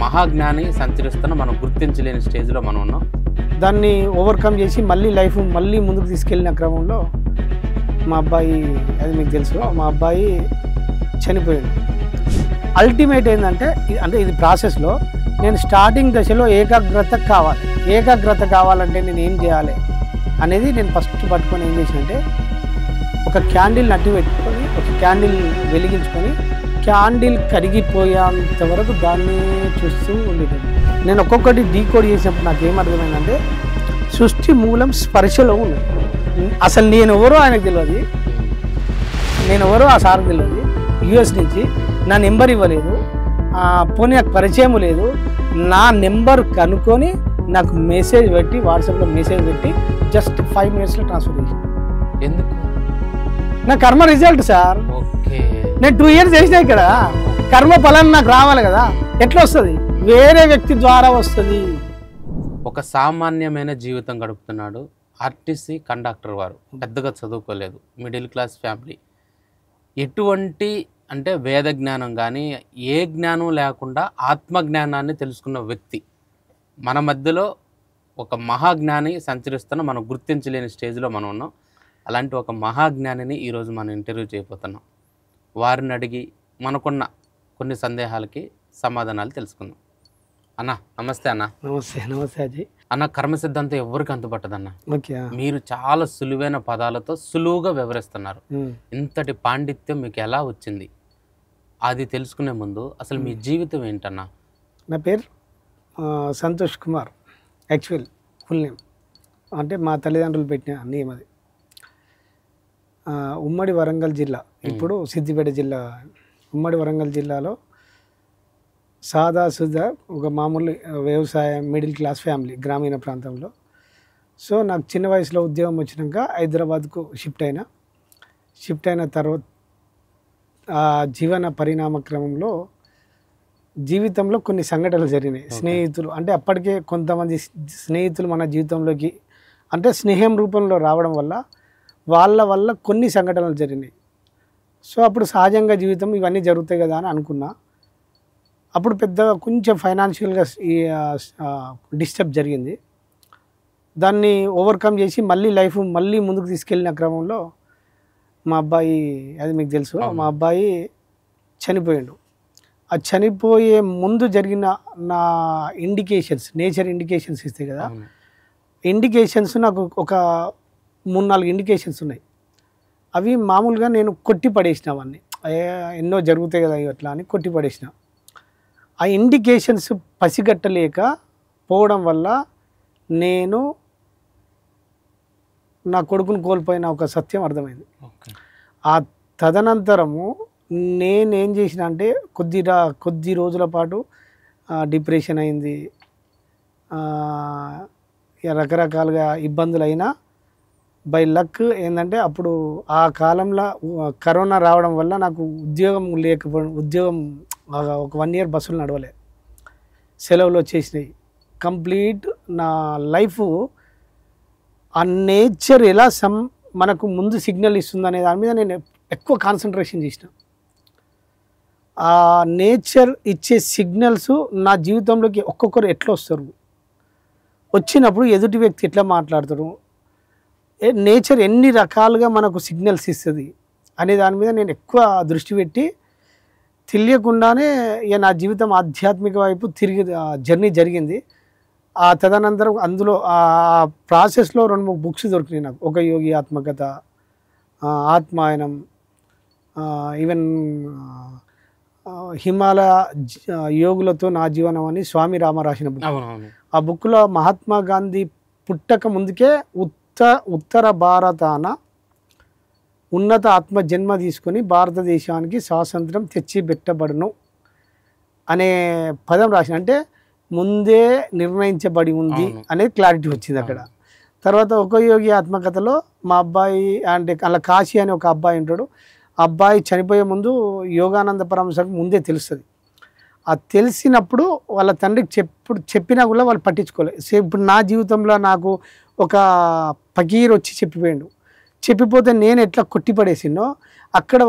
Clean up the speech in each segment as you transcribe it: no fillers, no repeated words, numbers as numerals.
మహాజ్ఞాని సంచరిస్తున్న మనం గుర్తించలేని స్టేజ్లో మనం ఉన్నాం. దాన్ని ఓవర్కమ్ చేసి మళ్ళీ లైఫ్ మళ్ళీ ముందుకు తీసుకెళ్ళిన క్రమంలో మా అబ్బాయి, అది మీకు తెలుసు, మా అబ్బాయి చనిపోయాడు. అల్టిమేట్ ఏంటంటే ఇది ప్రాసెస్లో నేను స్టార్టింగ్ దశలో ఏకాగ్రత కావాలంటే నేను ఏం చేయాలి అనేది నేను ఫస్ట్ పట్టుకొని ఏం చేసినంటే ఒక క్యాండిల్ నట్టి పెట్టుకొని ఒక క్యాండిల్ వెలిగించుకొని క్యాండిల్ కరిగిపోయేంత వరకు దాన్ని చూస్తూ ఉండేది. నేను ఒక్కొక్కటి డీకోడ్ చేసినప్పుడు నాకు ఏమర్థమైందంటే సృష్టి మూలం స్పర్శలో ఉన్నది. అసలు నేను ఎవరో ఆయనకు తెలియదు, నేను ఎవరో ఆ సార్కి తెలియదు. యూఎస్ నుంచి నా నెంబర్ ఇవ్వలేదు, పోనీ నాకు పరిచయం లేదు. నా నెంబర్ కనుక్కొని నాకు మెసేజ్ పెట్టి, వాట్సాప్లో మెసేజ్ పెట్టి జస్ట్ 5 minutesలో ట్రాన్స్ఫర్ చేసి. ఎందుకు? నా కర్మ రిజల్ట్ సార్. నేను 2 years చేసినా ఇక్కడ కర్మ ఫలం నాకు రావాలి కదా. ఎట్లా వస్తుంది? వేరే వ్యక్తి ద్వారా వస్తుంది. ఒక సామాన్యమైన జీవితం గడుపుతున్నాడు. ఆర్టీసీ కండక్టర్ వారు, పెద్దగా చదువుకోలేదు, మిడిల్ క్లాస్ ఫ్యామిలీ. ఎటువంటి అంటే వేద జ్ఞానం కానీ ఏ జ్ఞానం లేకుండా ఆత్మజ్ఞానాన్ని తెలుసుకున్న వ్యక్తి మన మధ్యలో ఒక మహాజ్ఞాని సంచరిస్తున్న మనం గుర్తించలేని స్టేజ్లో మనం ఉన్నాం. అలాంటి ఒక మహాజ్ఞానిని ఈరోజు మనం ఇంటర్వ్యూ చేయబోతున్నాం. వారిని అడిగి మనకున్న కొన్ని సందేహాలకి సమాధానాలు తెలుసుకుందాం. అన్న నమస్తే. అన్న నమస్తే అజయ్. అన్న, కర్మ సిద్ధాంతం ఎవరికి అంతుపట్టదన్న. ఓకే, మీరు చాలా సులువైన పదాలతో సులువుగా వివరిస్తున్నారు. ఇంతటి పాండిత్యం మీకు ఎలా వచ్చింది? అది తెలుసుకునే ముందు అసలు మీ జీవితం ఏంటన్నా? నా పేరు Santosh Kumar. Actual full name అంటే మా తల్లిదండ్రులు పెట్టిన నేమ్ అది. ఉమ్మడి వరంగల్ జిల్లా, ఇప్పుడు సిద్దిపేట జిల్లా. ఉమ్మడి వరంగల్ జిల్లాలో సాదాసుదా ఒక మామూలు వ్యవసాయం, మిడిల్ క్లాస్ ఫ్యామిలీ, గ్రామీణ ప్రాంతంలో. సో నాకు చిన్న వయసులో ఉద్యోగం వచ్చినాక హైదరాబాద్కు షిఫ్ట్ అయిన తర్వాత ఆ జీవన పరిణామ క్రమంలో జీవితంలో కొన్ని సంఘటనలు జరిగినాయి. స్నేహితులు అంటే అప్పటికే కొంతమంది స్నేహితులు మన జీవితంలోకి అంటే స్నేహం రూపంలో రావడం వల్ల వాళ్ళ వల్ల కొన్ని సంఘటనలు జరిగినాయి. సో అప్పుడు సహజంగా జీవితం ఇవన్నీ జరుగుతాయి కదా అని అనుకున్నా. అప్పుడు పెద్దగా కొంచెం ఫైనాన్షియల్గా డిస్టర్బ్ జరిగింది. దాన్ని ఓవర్కమ్ చేసి మళ్ళీ లైఫ్ మళ్ళీ ముందుకు తీసుకెళ్ళిన క్రమంలో మా అబ్బాయి, అది మీకు తెలుసు, మా అబ్బాయి చనిపోయాడు. ఆ చనిపోయే ముందు జరిగిన నా ఇండికేషన్స్, నేచర్ ఇండికేషన్స్ ఇస్తాయి కదా, ఇండికేషన్స్ నాకు ఒక 3-4 ఇండికేషన్స్ ఉన్నాయి. అవి మామూలుగా నేను కొట్టి పడేసిన, అవన్నీ ఎన్నో జరుగుతాయి కదా అట్లా అని కొట్టి పడేసిన. ఆ ఇండికేషన్స్ పసిగట్టలేక పోవడం వల్ల నేను నా కొడుకును కోల్పోయిన ఒక సత్యం అర్థమైంది. ఆ తదనంతరము నేనేం చేసిన అంటే కొద్ది రోజుల పాటు డిప్రెషన్ అయింది, రకరకాలుగా ఇబ్బందులు అయినా బై లక్ ఏంటంటే అప్పుడు ఆ కాలంలో కరోనా రావడం వల్ల నాకు ఉద్యోగం ఒక 1 year బస్సులు నడవలే, సెలవులు వచ్చేసినాయి. కంప్లీట్ నా లైఫ్ ఆ నేచర్ ఎలా మనకు ముందు సిగ్నల్ ఇస్తుంది అనే దాని మీద నేను ఎక్కువ కాన్సన్ట్రేషన్ చేసిన. ఆ నేచర్ ఇచ్చే సిగ్నల్స్ నా జీవితంలోకి ఒక్కొక్కరు ఎట్లా వస్తారు, వచ్చినప్పుడు ఎదుటి వ్యక్తి ఎట్లా మాట్లాడతారు, నేచర్ ఎన్ని రకాలుగా మనకు సిగ్నల్స్ ఇస్తుంది అనే దాని మీద నేను ఎక్కువ దృష్టి పెట్టి తెలియకుండానే నా జీవితం ఆధ్యాత్మిక వైపు జర్నీ జరిగింది. ఆ తదనంతరం అందులో ఆ ప్రాసెస్లో 2-3 బుక్స్ దొరికినాయి నాకు. ఒక యోగి ఆత్మకథ, ఆత్మాయనం, ఈవెన్ హిమాలయ యోగులతో నా జీవనం అని స్వామి రామ రాసిన బుక్. ఆ బుక్లో మహాత్మా గాంధీ పుట్టక ముందుకే ఉత్తర భారతాన ఉన్నత ఆత్మ జన్మ తీసుకొని భారతదేశానికి స్వాతంత్రం తెచ్చిపెట్టబడును అనే పదం రాసిన. అంటే ముందే నిర్ణయించబడి ఉంది అనేది క్లారిటీ వచ్చింది అక్కడ. తర్వాత ఒక యోగి ఆత్మకథలో మా అబ్బాయి అంటే అలా కాశీ అని ఒక అబ్బాయి ఉంటాడు. ఆ అబ్బాయి చనిపోయే ముందు యోగానంద పరమహంసకు ముందే తెలుస్తుంది. ఆ తెలిసినప్పుడు వాళ్ళ తండ్రికి చెప్పినా కూడా వాళ్ళు పట్టించుకోలేదు. ఇప్పుడు నా జీవితంలో నాకు ఒక ఫకీర్ వచ్చి చెప్పిపోతే నేను ఎట్లా కొట్టిపడేసినో అక్కడ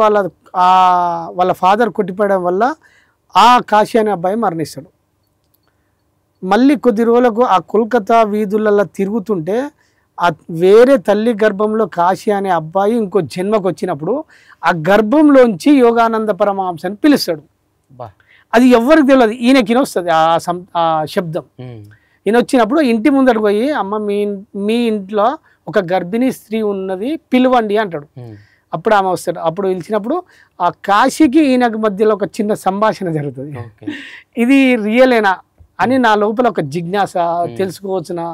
వాళ్ళ ఫాదర్ కొట్టిపడడం వల్ల ఆ కాశీ అనే అబ్బాయి మరణిస్తాడు. మళ్ళీ కొద్ది రోజులకు ఆ కోల్కతా వీధులలో తిరుగుతుంటే ఆ వేరే తల్లి గర్భంలో కాశీ అనే అబ్బాయి ఇంకో జన్మకు వచ్చినప్పుడు ఆ గర్భంలోంచి యోగానంద పరమహంస అని పిలుస్తాడు. అది ఎవరికి తెలియదు, ఈయనకి వస్తుంది ఆ శబ్దం. ఈయన వచ్చినప్పుడు ఇంటి ముందరకు పోయి అమ్మ మీ ఇంట్లో ఒక గర్భిణీ స్త్రీ ఉన్నది పిలవండి అంటాడు. అప్పుడు ఆమె వస్తాడు. అప్పుడు పిలిచినప్పుడు ఆ కాశీకి ఈయనకు మధ్యలో ఒక చిన్న సంభాషణ జరుగుతుంది. ఇది రియలేనా అని నా లోపల ఒక జిజ్ఞాస, తెలుసుకోవచ్చునా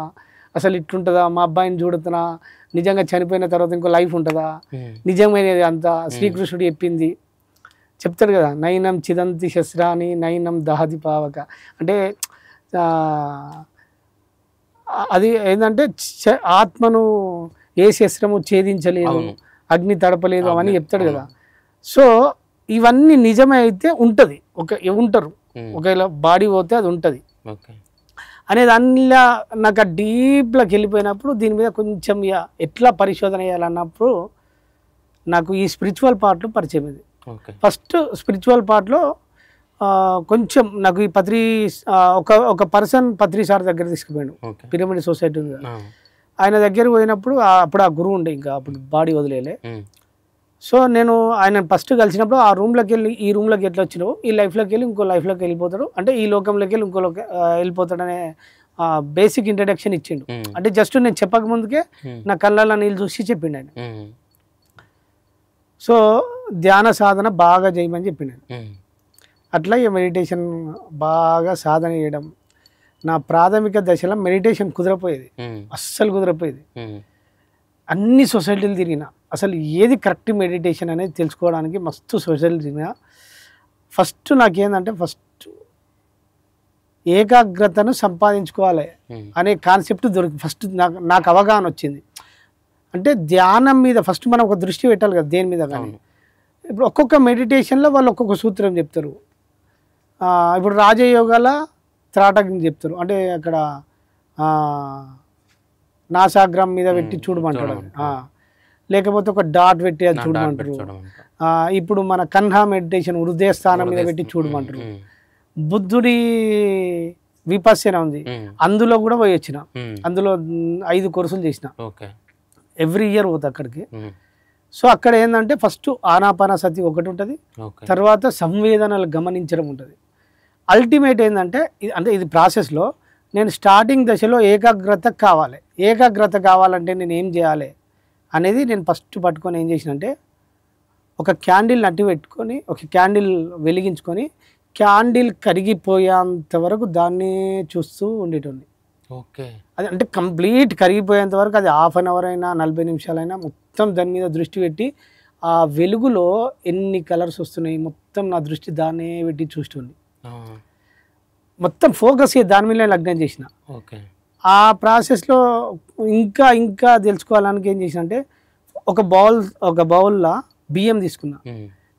అసలు ఇట్లుంటుందా, మా అబ్బాయిని చూడుతున్నా, నిజంగా చనిపోయిన తర్వాత ఇంకో లైఫ్ ఉంటుందా, నిజమైనది అంతా శ్రీకృష్ణుడు చెప్పింది చెప్తాడు కదా, నైనం చిదంతి శస్త్రాన్ని నైనం దహతి పావక అంటే అది ఏంటంటే ఆత్మను ఏ శస్త్రము ఛేదించలేదు, అగ్ని తడపలేదు అవన్నీ చెప్తాడు కదా. సో ఇవన్నీ నిజమే అయితే ఉంటుంది, ఉంటారు ఒకవేళ బాడీ పోతే అది ఉంటుంది అనేది అందులో నాకు ఆ డీప్లోకి వెళ్ళిపోయినప్పుడు దీని మీద కొంచెం ఎట్లా పరిశోధన చేయాలన్నప్పుడు నాకు ఈ స్పిరిచువల్ పార్ట్లో పరిచయం ఇది. ఫస్ట్ స్పిరిచువల్ పార్ట్లో కొంచెం నాకు ఈ ఒక పర్సన్ పత్రి సార్ దగ్గర తీసుకుపోయాడు, పిరమిడ్ సొసైటీ ఉంది, ఆయన దగ్గర పోయినప్పుడు అప్పుడు ఆ గురువు ఉండే, ఇంకా అప్పుడు బాడీ వదిలేలే. సో నేను ఆయన ఫస్ట్ కలిసినప్పుడు ఆ రూమ్లోకి వెళ్ళి ఈ రూమ్లోకి ఎట్లా వచ్చినావు, ఈ లైఫ్లోకి వెళ్ళి ఇంకో లైఫ్లోకి వెళ్ళిపోతాడు, అంటే ఈ లోకంలోకి వెళ్ళి ఇంకో వెళ్ళిపోతాడనే బేసిక్ ఇంట్రడక్షన్ ఇచ్చిండు. అంటే జస్ట్ నేను చెప్పక ముందుకే నా కళ్ళల్లో నీళ్ళు చూసి చెప్పిండు ఆయన. సో ధ్యాన సాధన బాగా చేయమని చెప్పిండు ఆయన. అట్లా ఈ మెడిటేషన్ బాగా సాధన చేయడం. నా ప్రాథమిక దశలో మెడిటేషన్ కుదరపోయేది, అస్సలు కుదరపోయేది. అన్ని సొసైటీలు తిరిగిన, అసలు ఏది కరెక్ట్ మెడిటేషన్ అనేది తెలుసుకోవడానికి మస్తు సొసైటీలు తిరిగిన. ఫస్ట్ నాకేందంటే ఫస్ట్ ఏకాగ్రతను సంపాదించుకోవాలి అనే కాన్సెప్ట్ ఫస్ట్ నాకు అవగాహన వచ్చింది. అంటే ధ్యానం మీద ఫస్ట్ మనం ఒక దృష్టి పెట్టాలి కదా దేని మీద కానీ. ఇప్పుడు ఒక్కొక్క మెడిటేషన్లో వాళ్ళు ఒక్కొక్క సూత్రం చెప్తారు. ఇప్పుడు రాజయోగాల త్రాటకం చెప్తారు, అంటే అక్కడ నాసాగ్రం మీద పెట్టి చూడమంటాడు, లేకపోతే ఒక డాట్ పెట్టి అది చూడమంటారు. ఇప్పుడు మన కన్హా మెడిటేషన్ హృదయ స్థానం మీద పెట్టి చూడమంటారు. బుద్ధుడి విపస్సన ఉంది, అందులో కూడా పోయి వచ్చిన, అందులో 5 కోర్సులు చేసిన, ఎవ్రీ ఇయర్ పోతా అక్కడికి. సో అక్కడ ఏంటంటే ఫస్ట్ ఆనాపానసతి ఒకటి ఉంటుంది, తర్వాత సంవేదనలు గమనించడం ఉంటుంది. అల్టిమేట్ ఏంటంటే అంటే ఇది ప్రాసెస్లో నేను స్టార్టింగ్ దశలో ఏకాగ్రత కావాలి. ఏకాగ్రత కావాలంటే నేను ఏం చేయాలి అనేది నేను ఫస్ట్ పట్టుకొని ఏం చేసినంటే ఒక క్యాండిల్ అట్టి పెట్టుకొని ఒక క్యాండిల్ వెలిగించుకొని క్యాండిల్ కరిగిపోయేంత వరకు దాన్ని చూస్తూ ఉండేటోని. ఓకే, అది అంటే కంప్లీట్ కరిగిపోయేంత వరకు, అది హాఫ్ అన్ అవర్ అయినా 40 నిమిషాలైనా మొత్తం దాని మీద దృష్టి పెట్టి ఆ వెలుగులో ఎన్ని కలర్స్ వస్తున్నాయి మొత్తం నా దృష్టి దాన్నే పెట్టి చూస్తుంది. మొత్తం ఫోకస్ దాని మీద లగ్నం చేసిన. ఆ ప్రాసెస్లో ఇంకా ఇంకా తెలుసుకోవడానికి ఏం చేసిన అంటే ఒక బౌల్లో బియ్యం తీసుకున్నా,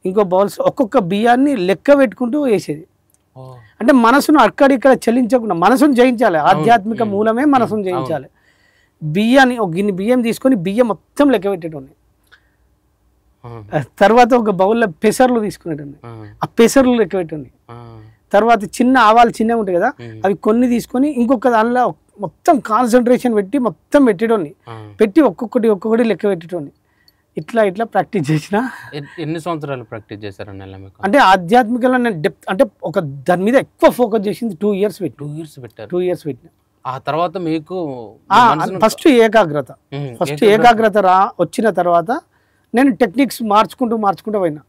ఇంకో బౌల్స్ ఒక్కొక్క బియ్యాన్ని లెక్క పెట్టుకుంటూ వేసేది. అంటే మనసును అక్కడిక్కడ చలించకుండా మనసును జయించాలి, ఆధ్యాత్మిక మూలమే మనసును జయించాలి. బియ్యాన్ని ఒక గిన్నె బియ్యం తీసుకొని బియ్యం మొత్తం లెక్క పెట్టేటోని. తర్వాత ఒక బౌల్లో పెసర్లు తీసుకునేటోని, ఆ పెసర్లు లెక్క పెట్టండి. తర్వాత చిన్న ఆవాలు చిన్నగా ఉంటాయి కదా, అవి కొన్ని తీసుకొని ఇంకొక దానిలో మొత్తం కాన్సన్ట్రేషన్ పెట్టి మొత్తం పెట్టేటోని, పెట్టి ఒక్కొక్కటి లెక్క పెట్టేటోని. ఇట్లా ప్రాక్టీస్ చేసిన. ఎన్ని సంవత్సరాలు ప్రాక్టీస్ చేశారన్న? అంటే ఆధ్యాత్మికంలో నేను డెప్త్ అంటే ఒక దాని మీద ఎక్కువ ఫోకస్ చేసింది 2 ఇయర్స్ పెట్టారు. 2 ఇయర్స్ పెట్టిన. ఆ తర్వాత మీకు ఫస్ట్ ఏకాగ్రత వచ్చిన తర్వాత నేను టెక్నిక్స్ మార్చుకుంటూ పోయినా.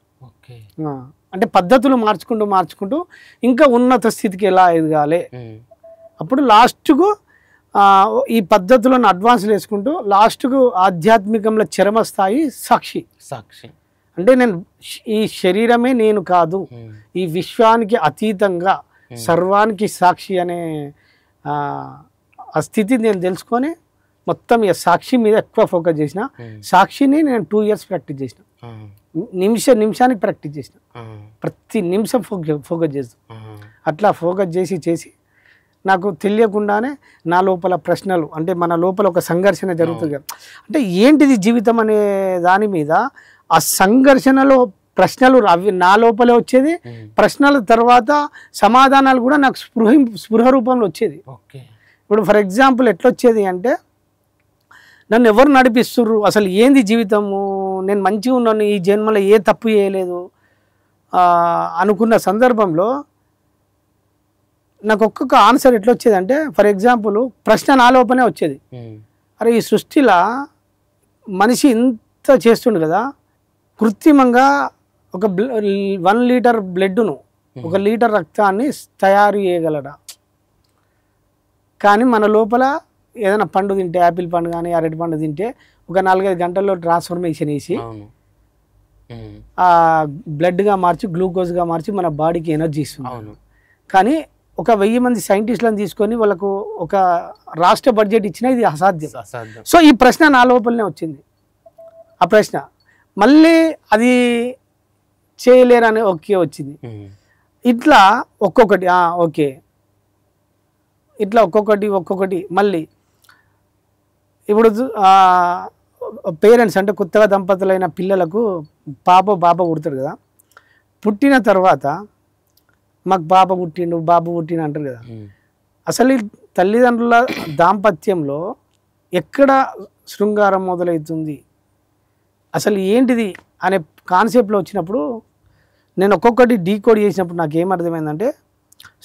అంటే పద్ధతులు మార్చుకుంటూ ఇంకా ఉన్నత స్థితికి ఎలా ఎదగాలి. అప్పుడు లాస్ట్కు ఈ పద్ధతులను అడ్వాన్స్ వేసుకుంటూ లాస్ట్కు ఆధ్యాత్మికంలో చరమ స్థాయి సాక్షి. అంటే నేను ఈ శరీరమే నేను కాదు, ఈ విశ్వానికి అతీతంగా సర్వానికి సాక్షి అనే ఆ స్థితి నేను తెలుసుకొని మొత్తం ఈ సాక్షి మీద ఎక్కువ ఫోకస్ చేసిన. సాక్షిని నేను 2 ఇయర్స్ ప్రాక్టీస్ చేసిన, నిమిషానికి ప్రాక్టీస్ చేసిన, ప్రతి నిమిషం ఫోకస్ చేస్తూ అట్లా ఫోకస్ చేసి నాకు తెలియకుండానే నా లోపల ప్రశ్నలు, అంటే మన లోపల ఒక సంఘర్షణ జరుగుతుంది కదా, అంటే ఏంటిది జీవితం అనే దాని మీద ఆ సంఘర్షణలో ప్రశ్నలు అవి నా లోపలే వచ్చేది, ప్రశ్నల తర్వాత సమాధానాలు కూడా నాకు స్పృహ రూపంలో వచ్చేది. ఓకే. ఇప్పుడు ఫర్ ఎగ్జాంపుల్ ఎట్లా వచ్చేది అంటే, నన్ను ఎవరు నడిపిస్తుర్రు, అసలు ఏంది జీవితము, నేను మంచిగా ఉన్నాను, ఈ జన్మలో ఏ తప్పు చేయలేదు అనుకున్న సందర్భంలో నాకు ఒక్కొక్క ఆన్సర్ ఎట్లా వచ్చేది అంటే, ఫర్ ఎగ్జాంపుల్ ప్రశ్న నా లోపనే వచ్చేది. అరే ఈ సృష్టిలో మనిషి ఇంత చేస్తుండు కదా, కృత్రిమంగా ఒక 1 లీటర్ బ్లడ్ను 1 లీటర్ రక్తాన్ని తయారు చేయగలడా? కానీ మన లోపల ఏదైనా పండు తింటే, యాపిల్ పండు కానీ అరటి పండు తింటే ఒక 4-5 గంటల్లో ట్రాన్స్ఫర్మేషన్ వేసి ఆ బ్లడ్గా మార్చి గ్లూకోజ్గా మార్చి మన బాడీకి ఎనర్జీ ఇస్తుంది. కానీ ఒక 1000 మంది సైంటిస్టులను తీసుకొని వాళ్ళకు ఒక రాష్ట్ర బడ్జెట్ ఇచ్చినా ఇది అసాధ్యం. సో ఈ ప్రశ్న నా లోపలనే వచ్చింది. ఆ ప్రశ్న మళ్ళీ అది చేయలేరని ఓకే వచ్చింది. ఇట్లా ఒక్కొక్కటి ఓకే, ఇట్లా ఒక్కొక్కటి మళ్ళీ ఇప్పుడు పేరెంట్స్ అంటే కొత్తగా దంపతులైన పిల్లలకు బాబు పుడతాడు కదా, పుట్టిన తర్వాత మాకు బాబు పుట్టిండు అంటారు కదా. అసలు ఈ తల్లిదండ్రుల దాంపత్యంలో ఎక్కడ శృంగారం మొదలవుతుంది, అసలు ఏంటిది అనే కాన్సెప్ట్లో వచ్చినప్పుడు నేను ఒక్కొక్కటి డీకోడ్ చేసినప్పుడు నాకు ఏమర్థమైందంటే,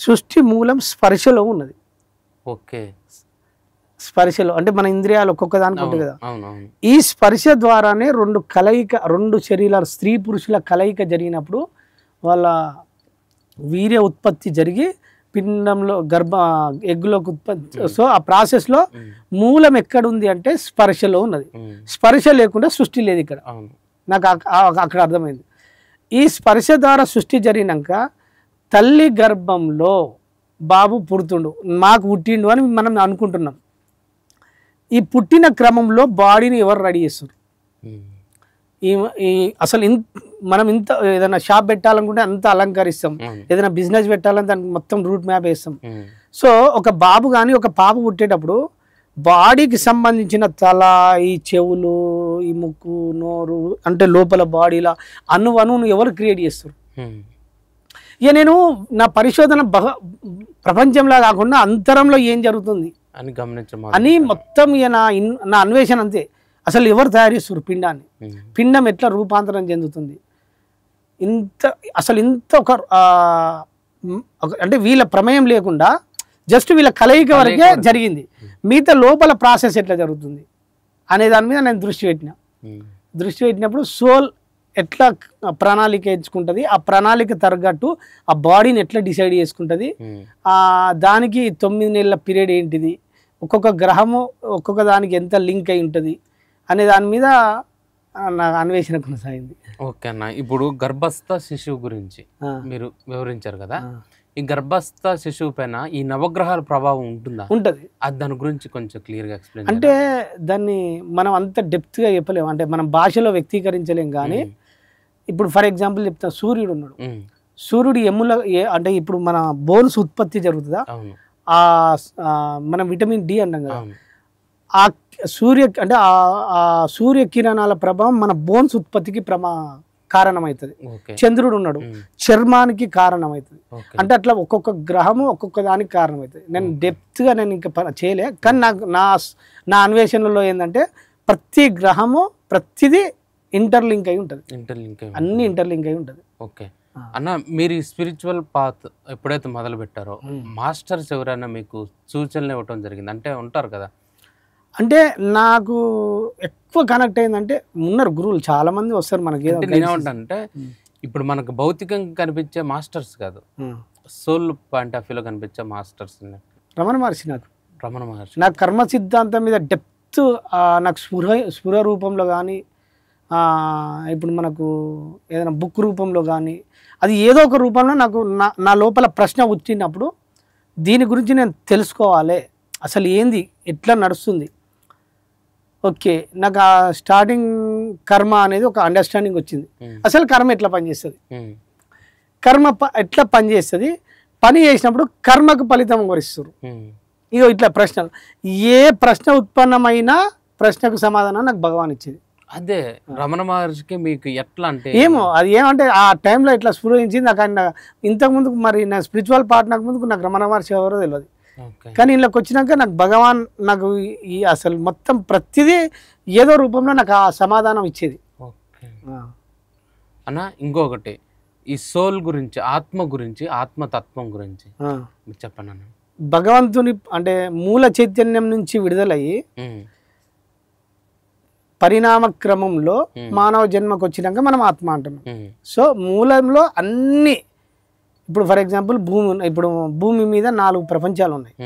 సృష్టి మూలం స్పర్శలో ఉన్నది. ఓకే. స్పర్శలో అంటే మన ఇంద్రియాలు ఒక్కొక్క దానికి ఉంటాయి కదా, ఈ స్పర్శ ద్వారానే రెండు శరీరాలు స్త్రీ పురుషుల కలయిక జరిగినప్పుడు వాళ్ళ వీర్య ఉత్పత్తి జరిగి పిండంలో ఎగ్గులోకి ఉత్పత్తి. సో ఆ ప్రాసెస్లో మూలం ఎక్కడుంది అంటే స్పర్శలో ఉన్నది. స్పర్శ లేకుండా సృష్టి లేదు ఇక్కడ. నాకు అక్కడ అర్థమైంది. ఈ స్పర్శ ద్వారా సృష్టి జరిగినాక తల్లి గర్భంలో బాబు పుడుతుండు, మాకు పుట్టిండు అని మనం అనుకుంటున్నాం. ఈ పుట్టిన క్రమంలో బాడీని ఎవరు రెడీ చేస్తారు? అసలు మనం ఇంత ఏదైనా షాప్ పెట్టాలనుకుంటే అంత అలంకరిస్తాం, ఏదైనా బిజినెస్ పెట్టాలని దానికి మొత్తం రూట్ మ్యాప్ వేస్తాం. సో ఒక బాబు కానీ ఒక పాప పుట్టేటప్పుడు బాడీకి సంబంధించిన తల, ఈ చెవులు, ఈ ముక్కు, నోరు అంటే లోపల బాడీలో అణువును ఎవరు క్రియేట్ చేస్తారు? ఇక నేను నా పరిశోధన ప్రపంచంలో కాకుండా అంతరంలో ఏం జరుగుతుంది అని మొత్తం ఇక నా అన్వేషణ అంతే. అసలు ఎవరు తయారు చేస్తారు పిండాన్ని? పిండం ఎట్లా రూపాంతరం చెందుతుంది? ఇంత ఒక అంటే వీళ్ళ ప్రమేయం లేకుండా జస్ట్ వీళ్ళ కలయిక వరకే జరిగింది. మిగతా లోపల ప్రాసెస్ ఎట్లా జరుగుతుంది అనే దాని మీద నేను దృష్టి పెట్టినప్పుడు సోల్ ఎట్లా ప్రణాళిక ఎంచుకుంటుంది, ఆ ప్రణాళిక తగ్గట్టు ఆ బాడీని ఎట్లా డిసైడ్ చేసుకుంటుంది, దానికి 9 నెలల పీరియడ్ ఏంటిది, ఒక్కొక్క గ్రహము ఒక్కొక్క దానికి ఎంత లింక్ అయి ఉంటుంది అనే దాని మీద నా అన్వేషణ కొనసాగింది. ఓకే అన్న, ఇప్పుడు గర్భస్థ శిశువు గురించి మీరు వివరించారు కదా, ఈ గర్భస్థ శిశువు పైన ఈ నవగ్రహాల ప్రభావం ఉంటుందా? ఉంటుంది. అది దాని గురించి కొంచెం క్లియర్గా ఎక్స్ప్లెయిన్. అంటే దాన్ని మనం అంత డెప్త్గా చెప్పలేము, అంటే మనం భాషలో వ్యక్తీకరించలేం. కానీ ఇప్పుడు ఫర్ ఎగ్జాంపుల్ చెప్తా, సూర్యుడు ఉన్నాడు, సూర్యుడు అంటే ఇప్పుడు మన బోన్స్ ఉత్పత్తి జరుగుతుందా, మనం విటమిన్ డి అంటాం కదా, ఆ సూర్య కిరణాల ప్రభావం మన బోన్స్ ఉత్పత్తికి కారణమవుతుంది. చంద్రుడు ఉన్నాడు, చర్మానికి కారణమవుతుంది. అంటే అట్లా ఒక్కొక్క గ్రహము ఒక్కొక్క దానికి కారణమవుతుంది. నేను డెప్త్గా ఇంకా చేయలే, కానీ నా అన్వేషణలో ఏంటంటే ప్రతి గ్రహము ప్రతిదీ ఇంటర్లింక్ అయి ఉంటుంది, అన్ని ఇంటర్లింక్ అయి ఉంటుంది. ఓకే అన్న, మీరు ఈ స్పిరిచువల్ పాత్ ఎప్పుడైతే మొదలు పెట్టారో మాస్టర్స్ ఎవరైనా మీకు సూచనలు ఇవ్వటం జరిగింది? అంటే ఉంటారు కదా, అంటే నాకు ఎక్కువ కనెక్ట్ అయిందంటే ఉన్నారు గురువులు చాలా మంది వస్తారు మనకి. నేనేమంటే ఇప్పుడు మనకు భౌతికంగా కనిపించే మాస్టర్స్ కాదు, సోల్ పాయింట్ ఆఫ్ వ్యూలో కనిపించే మాస్టర్స్. రమణ మహర్షి నాకు కర్మ సిద్ధాంతం మీద డెప్త్, నాకు స్ఫుర రూపంలో కానీ, ఇప్పుడు మనకు ఏదైనా బుక్ రూపంలో కానీ, అది ఏదో ఒక రూపంలో నాకు నా లోపల ప్రశ్న వచ్చినప్పుడు దీని గురించి నేను తెలుసుకోవాలి, అసలు ఏంది, ఎట్లా నడుస్తుంది. ఓకే, నాకు ఆ స్టార్టింగ్ కర్మ అనేది ఒక అండర్స్టాండింగ్ వచ్చింది. అసలు కర్మ ఎట్లా పనిచేస్తుంది, ఎట్లా పనిచేస్తుంది, పని చేసినప్పుడు కర్మకు ఫలితం వరిస్తారు. ఇగో ఇట్లా ప్రశ్నలు, ఏ ప్రశ్న ఉత్పన్నమైన ప్రశ్నకు సమాధానం నాకు భగవాన్ ఇచ్చేది. అదే రమణ మహర్షికి మీకు ఎట్లా అంటే ఏమో అది ఏమంటే ఆ టైంలో ఇట్లా స్ఫురించింది నాకు. ఆయన ఇంతకుముందు మరి నా స్పిరిచువల్ పార్ట్ నాకు ముందుకు నాకు రమణ మహర్షి ఎవరో తెలియదు. కానీ ఇంట్లోకి వచ్చినాక నాకు భగవాన్ నాకు ఈ అసలు మొత్తం ప్రతిదీ ఏదో రూపంలో నాకు ఆ సమాధానం ఇచ్చేది. అన్న ఇంకొకటి ఈ సోల్ గురించి, ఆత్మ గురించి, ఆత్మతత్వం గురించి చెప్పండి అన్న. భగవంతుని అంటే మూల చైతన్యం నుంచి విడుదలయ్యి పరిణామ క్రమంలో మానవ జన్మకు వచ్చినాక మనం ఆత్మ అంటున్నాం. సో మూలంలో అన్ని ఇప్పుడు ఫర్ ఎగ్జాంపుల్ ఇప్పుడు భూమి మీద 4 ప్రపంచాలు ఉన్నాయి.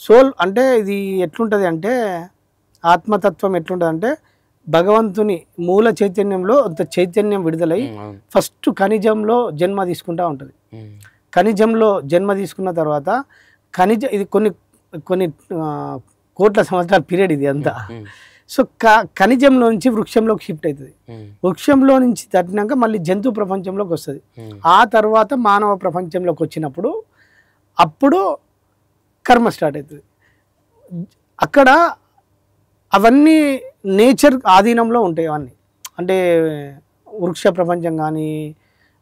సోల్ అంటే ఇది ఎట్లుంటుంది అంటే ఆత్మతత్వం ఎట్లుంటుంది అంటే భగవంతుని మూల చైతన్యంలో అంత చైతన్యం విడుదలై ఫస్ట్ ఖనిజంలో జన్మ తీసుకుంటూ ఉంటుంది. ఖనిజంలో జన్మ తీసుకున్న తర్వాత ఇది కొన్ని కోట్ల సంవత్సరాల పీరియడ్ ఇది అంతా. సో ఖనిజంలో నుంచి వృక్షంలోకి షిఫ్ట్ అవుతుంది. వృక్షంలో నుంచి తట్టినాక మళ్ళీ జంతు ప్రపంచంలోకి వస్తుంది. ఆ తర్వాత మానవ ప్రపంచంలోకి వచ్చినప్పుడు అప్పుడు కర్మ స్టార్ట్ అవుతుంది. అక్కడ అవన్నీ నేచర్ ఆధీనంలో ఉంటాయి. అవన్నీ అంటే వృక్ష ప్రపంచం కానీ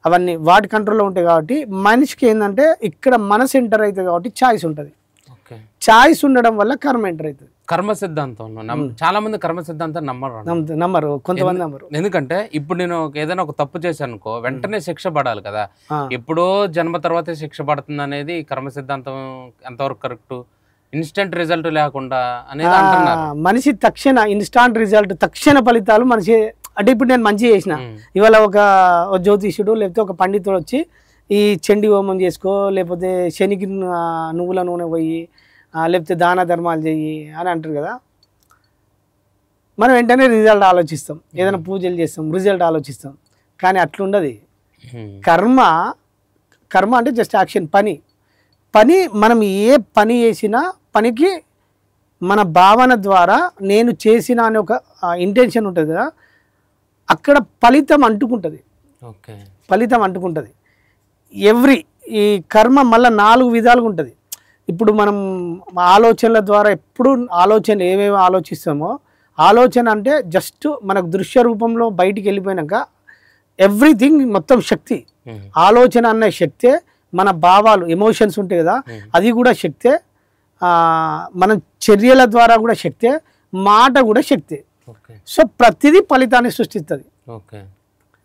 అవన్నీ వాటి కంట్రోల్లో ఉంటాయి. కాబట్టి మనిషికి ఏంటంటే ఇక్కడ మనసు ఎంటర్ అవుతుంది కాబట్టి ఛాయిస్ ఉంటుంది. ఛాయిస్ ఉండడం వల్ల కర్మ ఎంటర్ అవుతుంది. కర్మ సిద్ధాంతంలో చాలా మంది కర్మ సిద్ధాంతం నమ్మరు, కొంతమంది నమ్మరు. ఎందుకంటే ఇప్పుడు నేను ఏదైనా ఒక తప్పు చేశాను అనుకో వెంటనే శిక్ష పడాలి కదా, ఎప్పుడో జన్మ తర్వాత శిక్ష పడుతుంది అనేది కర్మ సిద్ధాంతం ఎంతవరకు కరెక్ట్? ఇన్స్టెంట్ రిజల్ట్ లేకుండా అనేది అంటున్నారు. మనిషి తక్షణ ఇన్స్టాంట్ రిజల్ట్, తక్షణ ఫలితాలు మనిషి అంటే ఇప్పుడు నేను మంచి చేసిన ఇవాళ ఒక జ్యోతిష్యుడు లేకపోతే ఒక పండితుడు వచ్చి ఈ చండీ హోమం చేసుకో, లేకపోతే శనికి నువ్వుల నూనె పోయి, లేకపోతే దాన ధర్మాలు చెయ్యి అని అంటారు కదా. మనం వెంటనే రిజల్ట్ ఆలోచిస్తాం, ఏదైనా పూజలు చేస్తాం, రిజల్ట్ ఆలోచిస్తాం. కానీ అట్లుండదు. కర్మ అంటే జస్ట్ యాక్షన్, పని మనం ఏ పని చేసినా పనికి మన భావన ద్వారా నేను చేసిన అనే ఒక ఇంటెన్షన్ ఉంటుంది కదా, అక్కడ ఫలితం అంటుకుంటుంది. ఫలితం అంటుకుంటుంది. ఈ కర్మ మళ్ళీ 4 విధాలుగా ఉంటుంది. ఇప్పుడు మనం ఆలోచనల ద్వారా ఎప్పుడు ఆలోచనలు ఏవేవి ఆలోచిస్తామో, ఆలోచన అంటే జస్ట్ మనకు దృశ్య రూపంలో బయటికి వెళ్ళిపోయినాక ఎవ్రీథింగ్ మొత్తం శక్తి. ఆలోచన అనే శక్తే, మన భావాలు ఎమోషన్స్ ఉంటాయి కదా అది కూడా శక్తే, మన చర్యల ద్వారా కూడా శక్తే, మాట కూడా శక్తే. సో ప్రతిదీ ఫలితాన్ని సృష్టిస్తుంది.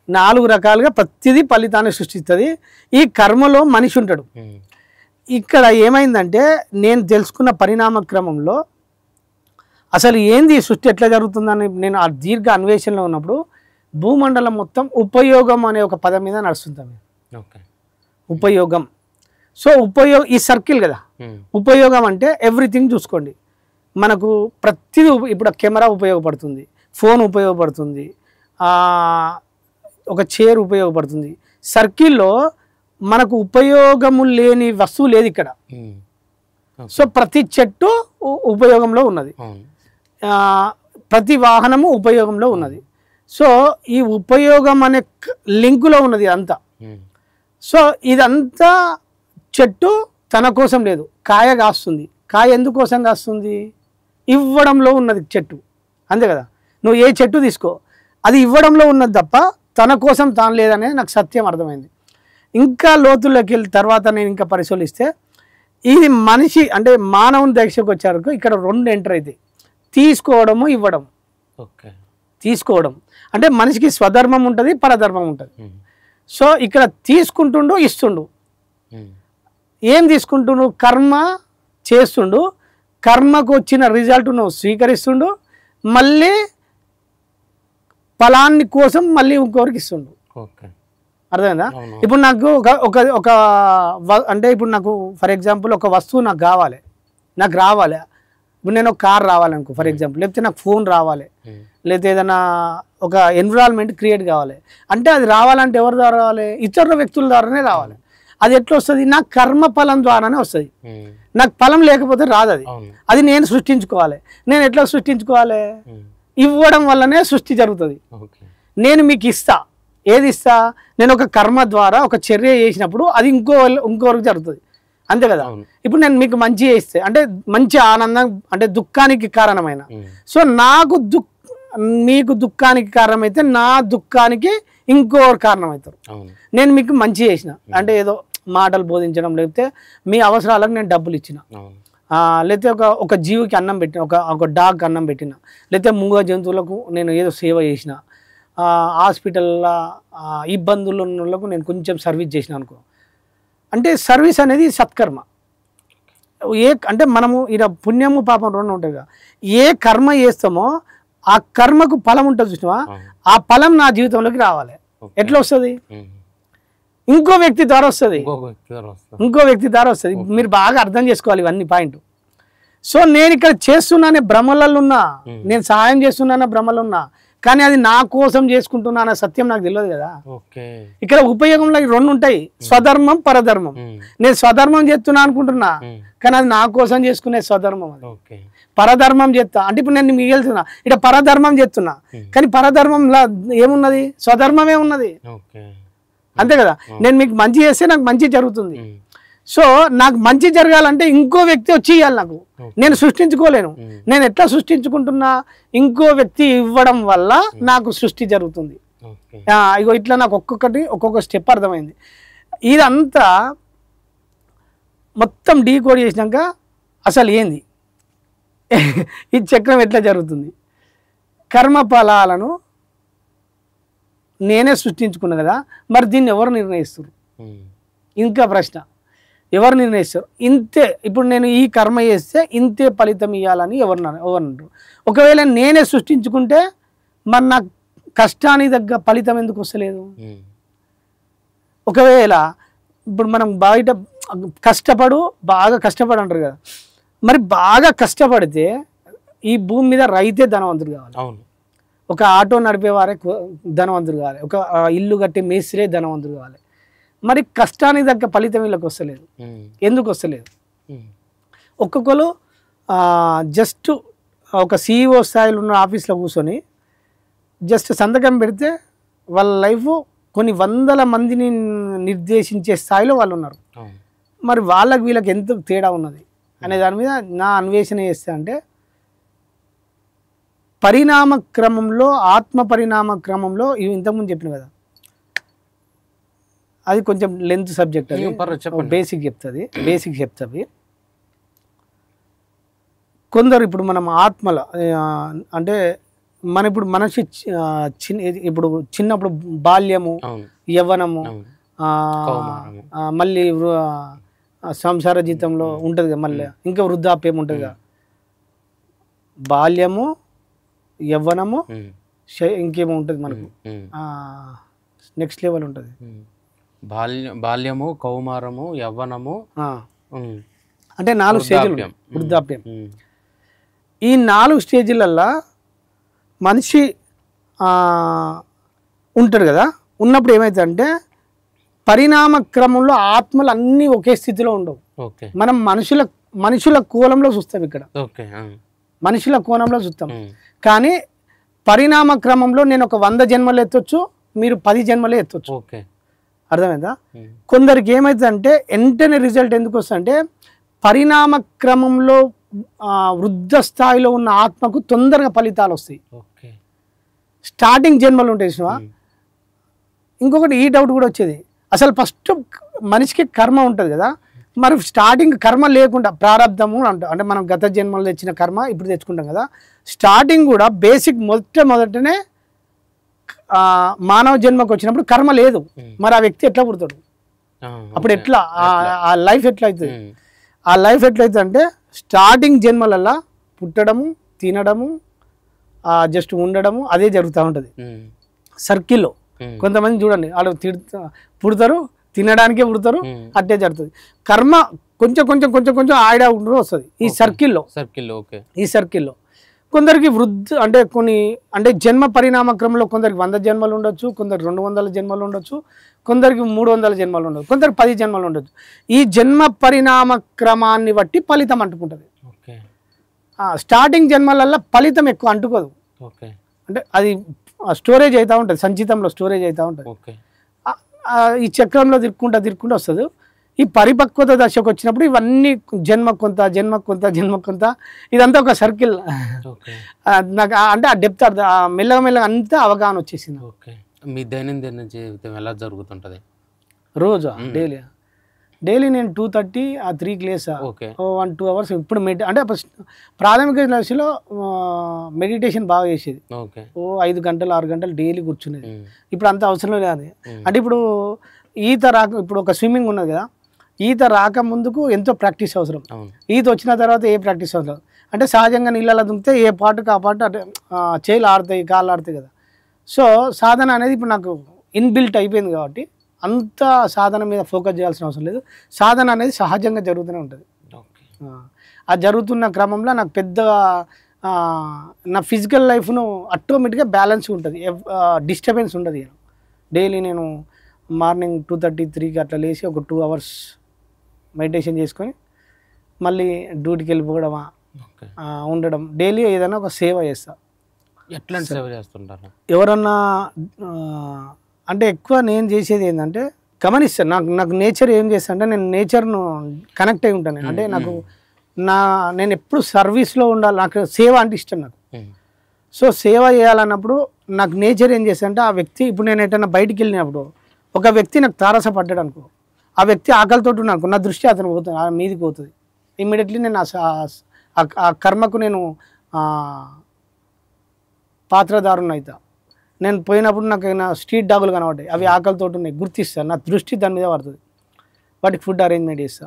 4 రకాలుగా ప్రతిదీ ఫలితాన్ని సృష్టిస్తుంది. ఈ కర్మలో మనిషి ఉంటాడు. ఇక్కడ ఏమైందంటే నేను తెలుసుకున్న పరిణామ క్రమంలో అసలు ఏంది సృష్టి ఎట్లా జరుగుతుందని నేను ఆ దీర్ఘ అన్వేషణలో ఉన్నప్పుడు భూమండలం మొత్తం ఉపయోగం అనే ఒక పదం మీద నడుస్తుంటాం. ఉపయోగం. సో ఈ సర్కిల్ కదా, ఉపయోగం అంటే ఎవ్రీథింగ్ చూసుకోండి. మనకు ప్రతిదీ ఇప్పుడు కెమెరా ఉపయోగపడుతుంది, ఫోన్ ఉపయోగపడుతుంది, ఒక చైర్ ఉపయోగపడుతుంది. సర్కిల్లో మనకు ఉపయోగము లేని వస్తువు లేదు ఇక్కడ. సో ప్రతి చెట్టు ఉపయోగంలో ఉన్నది, ప్రతి వాహనము ఉపయోగంలో ఉన్నది. సో ఈ ఉపయోగం అనే లింకులో ఉన్నది అంతా. సో ఇదంతా చెట్టు తన కోసం లేదు, కాయ కాస్తుంది. కాయ ఎందుకోసం కాస్తుంది? ఇవ్వడంలో ఉన్నది చెట్టు, అంతే కదా. నువ్వు ఏ చెట్టు తీసుకో, అది ఇవ్వడంలో ఉన్నది తప్ప తన కోసం తాను లేదనేది నాకు సత్యం అర్థమైంది. ఇంకా లోతుల్లోకి వెళ్ళిన తర్వాత నేను ఇంకా పరిశీలిస్తే ఇది మనిషి అంటే మానవుని దీక్షకు వచ్చారు. ఇక్కడ 2 ఎంటర్ అవుతాయి, తీసుకోవడము, ఇవ్వడం. తీసుకోవడం అంటే మనిషికి స్వధర్మం ఉంటుంది, పరధర్మం ఉంటుంది. సో ఇక్కడ తీసుకుంటుండు, ఇస్తుండు. ఏం తీసుకుంటుండు? కర్మ చేస్తుండు, కర్మకు వచ్చిన రిజల్ట్ నువ్వు స్వీకరిస్తుండు, మళ్ళీ ఫలాన్ని కోసం మళ్ళీ ఇంకొకరికి ఇస్తుండు. అర్థమైందా? ఇప్పుడు నాకు ఒక అంటే ఇప్పుడు నాకు ఫర్ ఎగ్జాంపుల్ ఒక వస్తువు నాకు కావాలి, నాకు రావాలి. ఇప్పుడు నేను ఒక కార్ రావాలనుకో ఫర్ ఎగ్జాంపుల్, లేకపోతే నాకు ఫోన్ రావాలి, లేకపోతే ఏదైనా ఒక ఎన్విరాన్మెంట్ క్రియేట్ కావాలి. అంటే అది రావాలంటే ఎవరి ద్వారా రావాలి? ఇతర వ్యక్తుల ద్వారానే రావాలి. అది ఎట్లా వస్తుంది? నాకు కర్మ ఫలం ద్వారానే వస్తుంది. నాకు ఫలం లేకపోతే రాదు. అది నేను సృష్టించుకోవాలి. నేను ఎట్లా సృష్టించుకోవాలి? ఇవ్వడం వల్లనే సృష్టి జరుగుతుంది. నేను మీకు ఇస్తా, ఏది ఇస్తా? నేను ఒక కర్మ ద్వారా ఒక చర్య చేసినప్పుడు అది ఇంకోవరకు జరుగుతుంది, అంతే కదా. ఇప్పుడు నేను మీకు మంచి చేస్తే అంటే మంచి ఆనందం అంటే దుఃఖానికి కారణమైన, సో నాకు మీకు దుఃఖానికి కారణమైతే నా దుఃఖానికి ఇంకో కారణం అవుతారు. నేను మీకు మంచి చేసిన అంటే ఏదో మాటలు బోధించడం, లేకపోతే మీ అవసరాలకు నేను డబ్బులు ఇచ్చిన, లేకపోతే ఒక జీవికి అన్నం పెట్టిన, ఒక డాగ్ అన్నం పెట్టిన, లేకపోతే మూగ జంతువులకు నేను ఏదో సేవ చేసిన, హాస్పిటల్లో ఇబ్బందులు ఉన్న వాళ్ళకు నేను కొంచెం సర్వీస్ చేసిన అనుకో. అంటే సర్వీస్ అనేది సత్కర్మ. అంటే మనము ఇలా పుణ్యము పాపం రెండు ఉంటుంది కదా. ఏ కర్మ చేస్తామో ఆ కర్మకు ఫలం ఉంటుంది చూసినావా, ఆ ఫలం నా జీవితంలోకి రావాలి. ఎట్లా వస్తుంది? ఇంకో వ్యక్తి ద్వారా వస్తుంది, ఇంకో వ్యక్తి ద్వారా వస్తుంది. మీరు బాగా అర్థం చేసుకోవాలి ఇవన్నీ పాయింట్. సో నేను ఇక్కడ చేస్తున్నానే భ్రమలలో ఉన్నా, నేను సహాయం చేస్తున్నానే భ్రమలో ఉన్నా, కానీ అది నా కోసం చేసుకుంటున్నా అనే సత్యం నాకు తెలియదు కదా. ఇక్కడ ఉపయోగంలో రెండు ఉంటాయి, స్వధర్మం పరధర్మం. నేను స్వధర్మం చేస్తున్నా అనుకుంటున్నా, కానీ అది నా కోసం చేసుకునే స్వధర్మం. అది పరధర్మం చేస్తా అంటే ఇప్పుడు నేను మిగిలితున్నా, ఇక్కడ పరధర్మం చేస్తున్నా, కానీ పరధర్మంలో ఏమున్నది? స్వధర్మమే ఉన్నది, అంతే కదా. నేను మీకు మంచి చేస్తే నాకు మంచి జరుగుతుంది. సో నాకు మంచి జరగాలంటే ఇంకో వ్యక్తి వచ్చి ఇవ్వాలి నాకు, నేను సృష్టించుకోలేను. నేను ఎట్లా సృష్టించుకుంటున్నా? ఇంకో వ్యక్తి ఇవ్వడం వల్ల నాకు సృష్టి జరుగుతుంది. ఇగో ఇట్లా నాకు ఒక్కొక్క స్టెప్ అర్థమైంది. ఇదంతా మొత్తం డీకోడ్ చేసినాక అసలు ఏంది ఈ చక్రం ఎట్లా జరుగుతుంది? కర్మ ఫలాలను నేనే సృష్టించుకున్నా కదా, మరి దీన్ని ఎవరు నిర్ణయిస్తారు? ఇంకా ప్రశ్న, ఎవరు నిర్ణయిస్తారు? ఇంతే, ఇప్పుడు నేను ఈ కర్మ చేస్తే ఇంతే ఫలితం ఇవ్వాలని ఎవరు? ఒకవేళ నేనే సృష్టించుకుంటే మరి నాకు కష్టానికి తగ్గ ఫలితం ఎందుకు వస్తలేదు? ఒకవేళ ఇప్పుడు మనం బయట బాగా కష్టపడు అంటారు కదా, మరి బాగా కష్టపడితే ఈ భూమి మీద రైతే ధనవంతుడు కావాలి, ఒక ఆటో నడిపేవారే ధనవంతుడు కావాలి, ఒక ఇల్లు కట్టే మేస్త్రే ధనవంతుడు కావాలి. మరి కష్టానికి తగ్గ ఫలితం వీళ్ళకి వస్తలేదు. ఎందుకు వస్తలేదు? ఒక్కొక్కరు జస్ట్ ఒక CEO స్థాయిలో ఉన్న ఆఫీస్లో కూర్చొని జస్ట్ సంతకం పెడితే వాళ్ళ లైఫ్ కొన్ని వందల మందిని నిర్దేశించే స్థాయిలో వాళ్ళు ఉన్నారు. మరి వీళ్ళకి ఎంత తేడా ఉన్నది అనే దాని మీద నా అన్వేషణ చేస్తే, అంటే పరిణామ క్రమంలో, ఆత్మ పరిణామ క్రమంలో ఇవి ఇంతకుముందు చెప్పిన కదా, అది కొంచెం లెంత్ సబ్జెక్ట్, అది బేసిక్ చెప్తుంది. కొందరు ఇప్పుడు మనం ఆత్మల అంటే ఇప్పుడు మనిషి ఇప్పుడు చిన్నప్పుడు బాల్యము, యవ్వనము, మళ్ళీ సంసార జీవితంలో ఉంటుంది కదా, మళ్ళీ ఇంకా వృద్ధాప్యం ఉంటుంది కదా. బాల్యము, యవ్వనము, ఇంకేమో ఉంటుంది మనకు, నెక్స్ట్ లెవెల్ ఉంటుంది. బాల్యము, కౌమారము, యవ్వనము, అంటే 4 స్టేజ్లు వృద్ధాప్యం. ఈ 4 స్టేజ్లల్లో మనిషి ఉంటాడు కదా. ఉన్నప్పుడు ఏమవుతుందంటే పరిణామ క్రమంలో ఆత్మలు అన్నీ ఒకే స్థితిలో ఉండవు. మనం మనుషుల కోణంలో చూస్తాం, ఇక్కడ మనుషుల కోణంలో చూస్తాం. కానీ పరిణామ క్రమంలో నేను ఒక 100 జన్మలు ఎత్తొచ్చు, మీరు 10 జన్మలే ఎత్తొచ్చు. అర్థమైందా? కొందరికి ఏమవుతుందంటే వెంటనే రిజల్ట్ ఎందుకు వస్తుందంటే పరిణామ క్రమంలో వృద్ధ స్థాయిలో ఉన్న ఆత్మకు తొందరగా ఫలితాలు వస్తాయి. స్టార్టింగ్ జన్మలు ఉంటాయి చూసినావా. ఇంకొకటి ఈ డౌట్ కూడా వచ్చేది, అసలు ఫస్ట్ మనిషికి కర్మ ఉంటుంది కదా, మరి స్టార్టింగ్ కర్మ లేకుండా ప్రారంధము అంటే మనం గత జన్మలో తెచ్చిన కర్మ ఇప్పుడు తెచ్చుకుంటాం కదా. స్టార్టింగ్ కూడా బేసిక్ మొదటనే మానవ జన్మకు వచ్చినప్పుడు కర్మ లేదు, మరి ఆ వ్యక్తి ఎట్లా పుడతాడు? అప్పుడు ఎట్లా ఆ లైఫ్ ఎట్లా అవుతుంది? ఆ లైఫ్ ఎట్లయితుంది అంటే స్టార్టింగ్ జన్మలల్లా పుట్టడము, తినడము, జస్ట్ ఉండడము, అదే జరుగుతూ ఉంటుంది సర్కిల్లో. కొంతమంది చూడండి, వాళ్ళు పుడతారు, తినడానికే పుడతారు, అట్టే జరుగుతుంది. కర్మ కొంచెం కొంచెం కొంచెం కొంచెం ఆయిడా వస్తుంది ఈ సర్కిల్లో. ఈ సర్కిల్లో కొందరికి అంటే జన్మ పరిణామ క్రమంలో కొందరికి 100 జన్మలు ఉండొచ్చు, కొందరికి 200 జన్మలు ఉండొచ్చు, కొందరికి 300 జన్మలు ఉండొచ్చు, కొందరికి 10 జన్మలు ఉండొచ్చు. ఈ జన్మ పరిణామ క్రమాన్ని బట్టి ఫలితం అంటుకుంటుంది. స్టార్టింగ్ జన్మలల్లో ఫలితం ఎక్కువ అంటుకోదు, అంటే అది స్టోరేజ్ అవుతూ ఉంటుంది, సంచితంలో స్టోరేజ్ అవుతూ ఉంటుంది. ఈ చక్రంలో తిరుక్కుంటూ వస్తుంది. ఈ పరిపక్వత దశకు వచ్చినప్పుడు ఇవన్నీ జన్మ కొంత ఇదంతా ఒక సర్కిల్. ఓకే. నాకు అంటే ఆ డెప్త్ మెల్లగా అంతా అవగాహన వచ్చేసింది. ఓకే. మీ దైనందిన జీవితం ఎలా జరుగుతుంటది? రోజు డైలీ నేను 2:30 ఆ 3కి లేసా. ఓకే. 1-2 అవర్స్ ఇప్పుడు అంటే ప్రాథమిక దశలో మెడిటేషన్ బాగా చేసేది. ఓకే. 5 గంటలు 6 గంటలు డైలీ కూర్చునేది. ఉమ్. ఇప్పుడు అంత అవసరం లేదు. అంటే ఇప్పుడు ఇప్పుడు ఒక స్విమ్మింగ్ ఉన్నది కదా, ఈత రాకముందుకు ఎంతో ప్రాక్టీస్ అవసరం. అవును. ఈత వచ్చిన తర్వాత ఏ ప్రాక్టీస్ అవసరం. అంటే సహజంగా నీళ్ళలో దుంకితే ఏ పాటుకు ఆ పాటు అంటే చేతులు ఆడతాయి, కాళ్ళు ఆడతాయి కదా. సో సాధన అనేది ఇప్పుడు నాకు ఇన్బిల్ట్ అయిపోయింది కాబట్టి అంత సాధన మీద ఫోకస్ చేయాల్సిన అవసరం లేదు. సాధన అనేది సహజంగా జరుగుతూనే ఉంటుంది. ఓకే. ఆ జరుగుతున్న క్రమంలో నాకు పెద్దగా నా ఫిజికల్ లైఫ్ను ఆటోమేటిక్గా బ్యాలెన్స్ ఉంటుంది, డిస్టర్బెన్స్ ఉండదు. డైలీ నేను మార్నింగ్ 2:30-3కి అట్లా లేచి ఒక 2 అవర్స్ మెడిటేషన్ చేసుకొని మళ్ళీ డ్యూటీకి వెళ్ళిపోవడమా ఓకే. ఉండడం. డైలీ ఏదైనా ఒక సేవ చేస్తా. ఎట్లాంటి సేవ చేస్తుంటారు? ఎవరన్నా అంటే ఎక్కువ నేను చేసేది ఏంటంటే గమనిస్తాను. నాకు నేచర్ ఏం చేస్తా అంటే నేను నేచర్ను కనెక్ట్ అయి ఉంటాను. అంటే నాకు నేను ఎప్పుడు సర్వీస్లో ఉండాలి. నాకు సేవ అంటే ఇష్టం నాకు. సో సేవ చేయాలన్నప్పుడు నాకు నేచర్ ఏం చేస్తా అంటే ఆ వ్యక్తి ఇప్పుడు నేను ఎటన్నా బయటికి వెళ్ళినప్పుడు ఒక వ్యక్తి నాకు తారసపడ్డాడు అనుకో, ఆ వ్యక్తి ఆకలితో ఉన్నాను, నా దృష్టి అతను పోతుంది, ఆ మీదికి పోతుంది. ఇమ్మీడియట్లీ నేను ఆ కర్మకు నేను పాత్రదారుని అవుతా. నేను పోయినప్పుడు నాకు స్ట్రీట్ డాగులు కనబడ్డాయి, అవి ఆకలితో ఉన్నాయి, గుర్తిస్తాను, నా దృష్టి దాని మీద పడుతుంది, వాటికి ఫుడ్ అరేంజ్మెంట్ చేస్తా.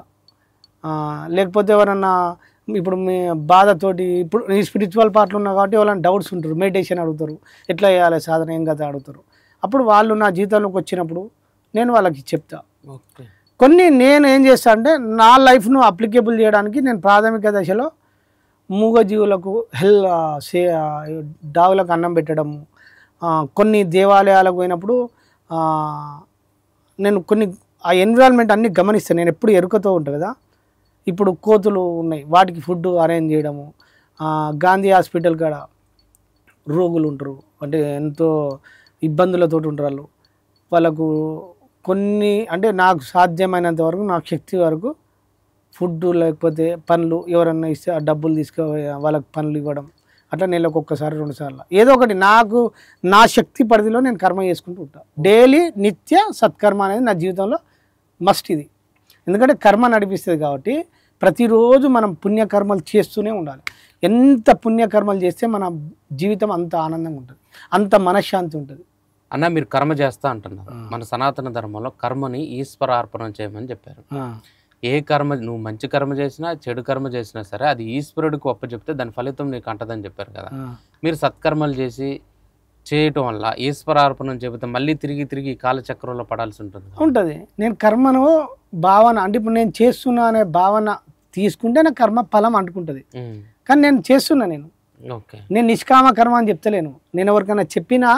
లేకపోతే ఎవరన్నా ఇప్పుడు మీ బాధతోటి ఇప్పుడు ఈ స్పిరిచువల్ పార్ట్లు ఉన్నా కాబట్టి ఎవరైనా డౌట్స్ ఉంటారు, మెడిటేషన్ అడుగుతారు, ఎట్లా చేయాలి సాధన ఏం కదా అడుగుతారు. అప్పుడు వాళ్ళు నా జీవితంలోకి వచ్చినప్పుడు నేను వాళ్ళకి చెప్తా. ఓకే. కొన్ని నేను ఏం చేస్తా అంటే నా లైఫ్ను అప్లికేబుల్ చేయడానికి నేను ప్రాథమిక దశలో మూగజీవులకు డాగులకు అన్నం పెట్టడము, కొన్ని దేవాలయాలకు పోయినప్పుడు నేను కొన్ని ఆ ఎన్విరాన్మెంట్ అన్నీ గమనిస్తాను. నేను ఎప్పుడు ఎరుకతో ఉంటాను కదా. ఇప్పుడు కోతులు ఉన్నాయి, వాటికి ఫుడ్ అరేంజ్ చేయడము. గాంధీ హాస్పిటల్ కాడ రోగులు ఉంటారు, అంటే ఎంతో ఇబ్బందులతో ఉంటారు వాళ్ళకు కొన్ని అంటే నాకు సాధ్యమైనంత వరకు నాకు శక్తి వరకు ఫుడ్ లేకపోతే పనులు ఎవరన్నా ఇస్తే ఆ డబ్బులు వాళ్ళకి పనులు ఇవ్వడం, అట్లా నెలకు ఒక్కసారి 2 సార్లు ఏదో ఒకటి నాకు నా శక్తి పరిధిలో నేను కర్మ చేసుకుంటూ ఉంటాను. డైలీ నిత్య సత్కర్మ అనేది నా జీవితంలో మస్ట్. ఇది ఎందుకంటే కర్మ నడిపిస్తుంది కాబట్టి ప్రతిరోజు మనం పుణ్యకర్మలు చేస్తూనే ఉండాలి. ఎంత పుణ్యకర్మలు చేస్తే మన జీవితం అంత ఆనందంగా ఉంటుంది, అంత మనశ్శాంతి ఉంటుంది. అన్న మీరు కర్మ చేస్తా అంటున్నారు. మన సనాతన ధర్మంలో కర్మని ఈశ్వరార్పణం చేయమని చెప్పారు. ఏ కర్మ నువ్వు మంచి కర్మ చేసినా చెడు కర్మ చేసినా సరే అది ఈశ్వరుడికి ఒప్పచెప్తే దాని ఫలితం నీకు అంటదని చెప్పారు కదా. మీరు సత్కర్మలు చేయటం వల్ల ఈశ్వరార్పణం చెబితే మళ్ళీ తిరిగి కాలచక్రంలో పడాల్సి ఉంటుంది. నేను కర్మను భావన అంటే ఇప్పుడు నేను చేస్తున్నా అనే భావన తీసుకుంటే నా కర్మ ఫలం అంటుకుంటుంది. కానీ నేను చేస్తున్నా, నేను నిష్కామ కర్మ అని చెప్తలేను. నేను ఎవరికైనా చెప్పినా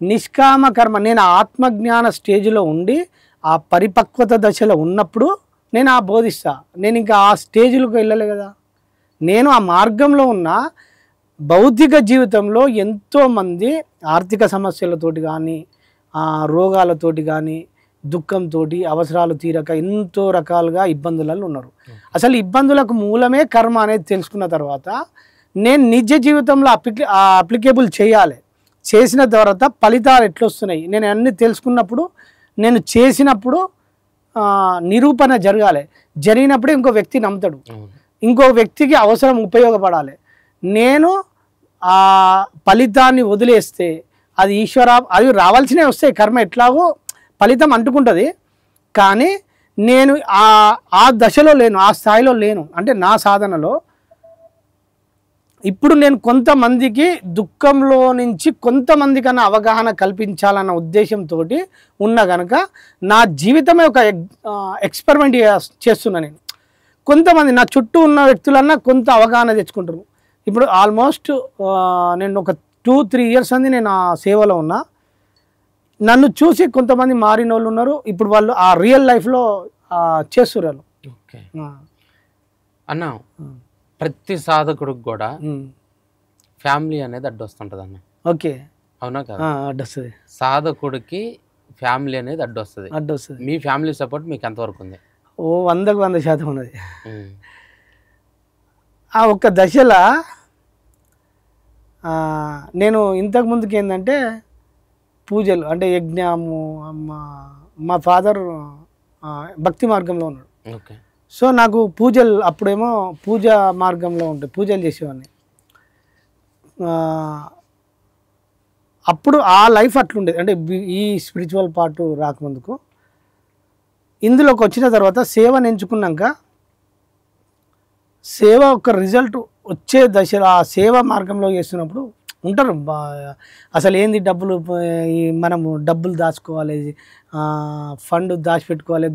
నిష్కామ కర్మ, నేను ఆత్మజ్ఞాన స్టేజ్లో ఉండి ఆ పరిపక్వత దశలో ఉన్నప్పుడు నేను బోధిస్తా. నేను ఇంకా ఆ స్టేజ్లకు వెళ్ళలే కదా. నేను ఆ మార్గంలో ఉన్న భౌతిక జీవితంలో ఎంతోమంది ఆర్థిక సమస్యలతోటి కానీ రోగాలతోటి కానీ దుఃఖంతో అవసరాలు తీరక ఎంతో రకాలుగా ఇబ్బందులలో ఉన్నారు. అసలు ఇబ్బందులకు మూలమే కర్మ అనేది తెలుసుకున్న తర్వాత నేను నిజ జీవితంలో అప్లికేబుల్ చేయాలి. చేసిన తర్వాత ఫలితాలు ఎట్లొస్తున్నాయి నేను అన్నీ తెలుసుకున్నప్పుడు, నేను చేసినప్పుడు నిరూపణ జరగాలి. జరిగినప్పుడే ఇంకో వ్యక్తి నమ్ముతాడు, ఇంకో వ్యక్తికి అవసరం ఉపయోగపడాలి. నేను ఆ ఫలితాన్ని వదిలేస్తే అది అది రావాల్సినవి వస్తాయి, కర్మ ఎట్లాగో ఫలితం అంటుకుంటుంది. కానీ నేను ఆ దశలో లేను, ఆ స్థాయిలో లేను. అంటే నా సాధనలో ఇప్పుడు నేను కొంతమందికి దుఃఖంలో నుంచి కొంతమందికన్నా అవగాహన కల్పించాలన్న ఉద్దేశంతో ఉన్న కనుక నా జీవితమే ఒక ఎక్స్పెరిమెంట్ చేస్తున్నా. నేను కొంతమంది నా చుట్టూ ఉన్న వ్యక్తులన్నా కొంత అవగాహన తెచ్చుకుంటారు. ఇప్పుడు ఆల్మోస్ట్ నేను ఒక 2-3 ఇయర్స్ అంది నేను ఆ సేవలో ఉన్నా. నన్ను చూసి కొంతమంది మారిన వాళ్ళు ఉన్నారు. ఇప్పుడు వాళ్ళు ఆ రియల్ లైఫ్లో చేస్తున్నారు. ఓకే అన్న, ప్రతి సాధకుడికి కూడా ఫ్యామిలీ అనేది అడ్డొస్తుంటుంది అన్న. ఓకే, అవునా కదా? అడ్డొస్తుంది. సాధకుడికి ఫ్యామిలీ అనేది అడ్డొస్తుంది. అడ్డొస్తుంది. మీ ఫ్యామిలీ సపోర్ట్ మీకు ఎంతవరకు ఉంది? ఓ 100కు 100% ఉన్నది. ఉమ్. ఆ ఒక్క దశలో నేను ఇంతకు ముందుకు ఏంటంటే పూజలు అంటే యజ్ఞము, మా ఫాదర్ భక్తి మార్గంలో ఉన్నాడు. ఓకే. సో నాకు పూజలు అప్పుడేమో పూజా మార్గంలో ఉంటాయి, పూజలు చేసేవాడిని. అప్పుడు ఆ లైఫ్ అట్లుండేది. అంటే ఈ స్పిరిచువల్ పార్ట్ రాకముందుకు ఇందులోకి వచ్చిన తర్వాత సేవను ఎంచుకున్నాక సేవ ఒక రిజల్ట్ వచ్చే దశలో ఆ సేవ మార్గంలో చేస్తున్నప్పుడు ఉంటారు అసలు ఏంది డబ్బులు, మనము డబ్బులు దాచుకోవాలి, ఫండ్ దాచిపెట్టుకోవాలి,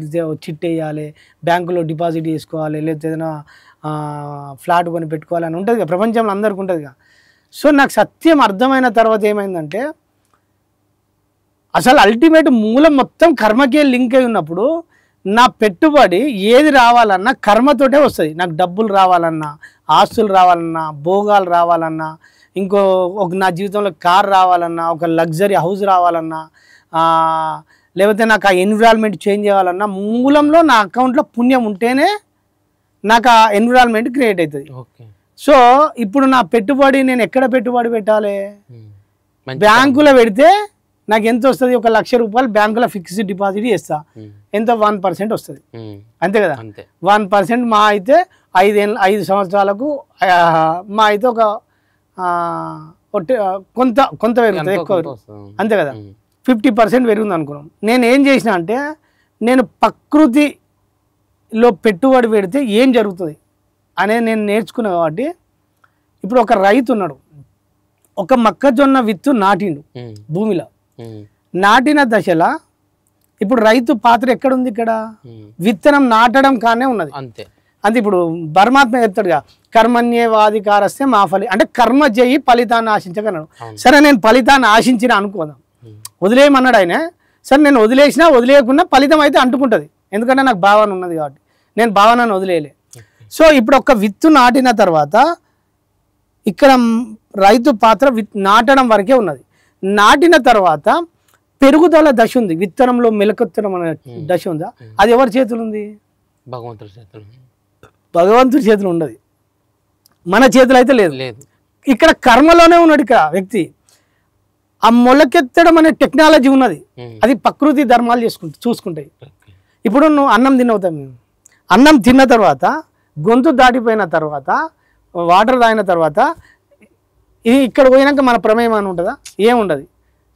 చిట్ వేయాలి, బ్యాంకులో డిపాజిట్ చేసుకోవాలి, లేకపోతే ఏదైనా ఫ్లాట్ కొని పెట్టుకోవాలి అని ఉంటుంది కదా, ప్రపంచంలో అందరికీ ఉంటుంది కదా. సో నాకు సత్యం అర్థమైన తర్వాత ఏమైందంటే అసలు అల్టిమేట్ మూలం మొత్తం కర్మకే లింక్ అయి ఉన్నప్పుడు నా పెట్టుబడి ఏది రావాలన్నా కర్మతోటే వస్తుంది. నాకు డబ్బులు రావాలన్నా, ఆస్తులు రావాలన్నా, భోగాలు రావాలన్నా, ఇంకో నా జీవితంలో కార్ రావాలన్నా, ఒక లగ్జరీ హౌస్ రావాలన్నా, లేకపోతే నాకు ఆ ఎన్విరాన్మెంట్ చేంజ్ చేయాలన్నా మూలంలో నా అకౌంట్లో పుణ్యం ఉంటేనే నాకు ఆ ఎన్విరాన్మెంట్ క్రియేట్ అవుతుంది. సో ఇప్పుడు నా పెట్టుబడి నేను ఎక్కడ పెట్టుబడి పెట్టాలి? బ్యాంకులో పెడితే నాకు ఎంత వస్తుంది? 1,00,000 రూపాయలు బ్యాంకులో ఫిక్స్డ్ డిపాజిట్ చేస్తా, ఎంత 1% వస్తుంది, అంతే కదా. 1% మా అయితే 5 సంవత్సరాలకు మా అయితే ఒక కొంత పెరుగుతుంది, ఎక్కువ, అంతే కదా. 50% పెరుగుతుంది అనుకున్నాం. నేను ఏం చేసిన అంటే నేను ప్రకృతిలో పెట్టుబడి పెడితే ఏం జరుగుతుంది అనేది నేను నేర్చుకున్నా. కాబట్టి ఇప్పుడు ఒక రైతు ఉన్నాడు, ఒక మొక్కజొన్న విత్తు నాటిండు భూమిలో, నాటిన దశలో ఇప్పుడు రైతు పాత్ర ఎక్కడుంది? ఇక్కడ విత్తనం నాటడం కానే ఉన్నది, అంతే. ఇప్పుడు పరమాత్మ చెప్తాడుగా కర్మణ్యేవాధికారస్తే మా ఫలి, అంటే కర్మ చేయి ఫలితాన్ని ఆశించగలడు. సరే నేను ఫలితాన్ని ఆశించిన అనుకోదాం, వదిలేయమన్నాడు ఆయన. సరే నేను వదిలేసినా వదిలేయకుండా ఫలితం అయితే అంటుకుంటుంది, ఎందుకంటే నాకు భావన ఉన్నది కాబట్టి నేను భావనను వదిలేయలే. సో ఇప్పుడు ఒక విత్తు నాటిన తర్వాత ఇక్కడ రైతు పాత్ర నాటడం వరకే ఉన్నది. నాటిన తర్వాత పెరుగుదల దశ ఉంది, విత్తనంలో మెలకెత్తడం అనే దశ ఉందా, అది ఎవరి చేతులు ఉంది? భగవంతుడి చేతులు. భగవంతుడి చేతులు ఉండదు, మన చేతులు అయితే లేదు. ఇక్కడ కర్మలోనే ఉన్నాడు ఇక్కడ వ్యక్తి. ఆ మొలకెత్తడం అనే టెక్నాలజీ ఉన్నది, అది ప్రకృతి ధర్మాలు చూసుకుంటాయి. ఇప్పుడు నువ్వు అన్నం తినవుతావు, అన్నం తిన్న తర్వాత గొంతు దాటిపోయిన తర్వాత వాటర్ తాగిన తర్వాత ఇది ఇక్కడ పోయినాక మన ప్రమేయం అని ఉంటుందా? ఏముండదు.